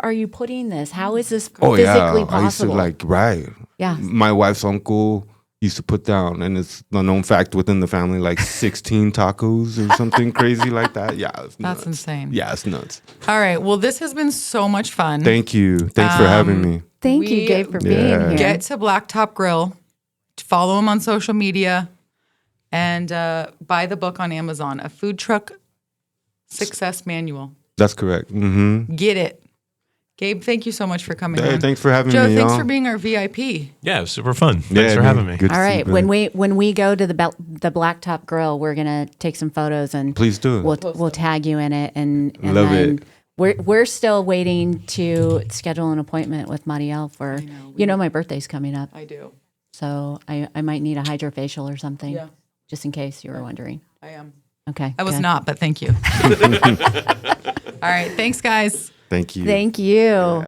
are you putting this? How is this Oh physically yeah. possible? I used to right. Yeah. My wife's uncle used to put down, and it's a known fact within the family, like 16 tacos or something crazy like that. Yeah, it's nuts. That's insane. Yeah, it's nuts. All right. Well, this has been so much fun. Thank you. Thanks for having me. Thank you, Gabe, for being here. Get to Blacktop Grill. Follow him on social media, and buy the book on Amazon, A Food Truck Success Manual. That's correct. Mm-hmm. Get it. Gabe, thank you so much for coming Hey, on. thanks for having Joe, me. thanks y'all. for being our VIP. Yeah, it was super fun. Thanks for having me. Good to All see right, you, when we go to the Blacktop Grill, we're gonna take some photos and Please do. We'll tag you in it and Love then it. we're still waiting to schedule an appointment with Marielle for my birthday's coming up, I do. so I might need a hydrofacial or something. Yeah. Just in case you were wondering. I am. Okay, I was good. not, but thank you. All right. Thanks, guys. Thank you. Thank you.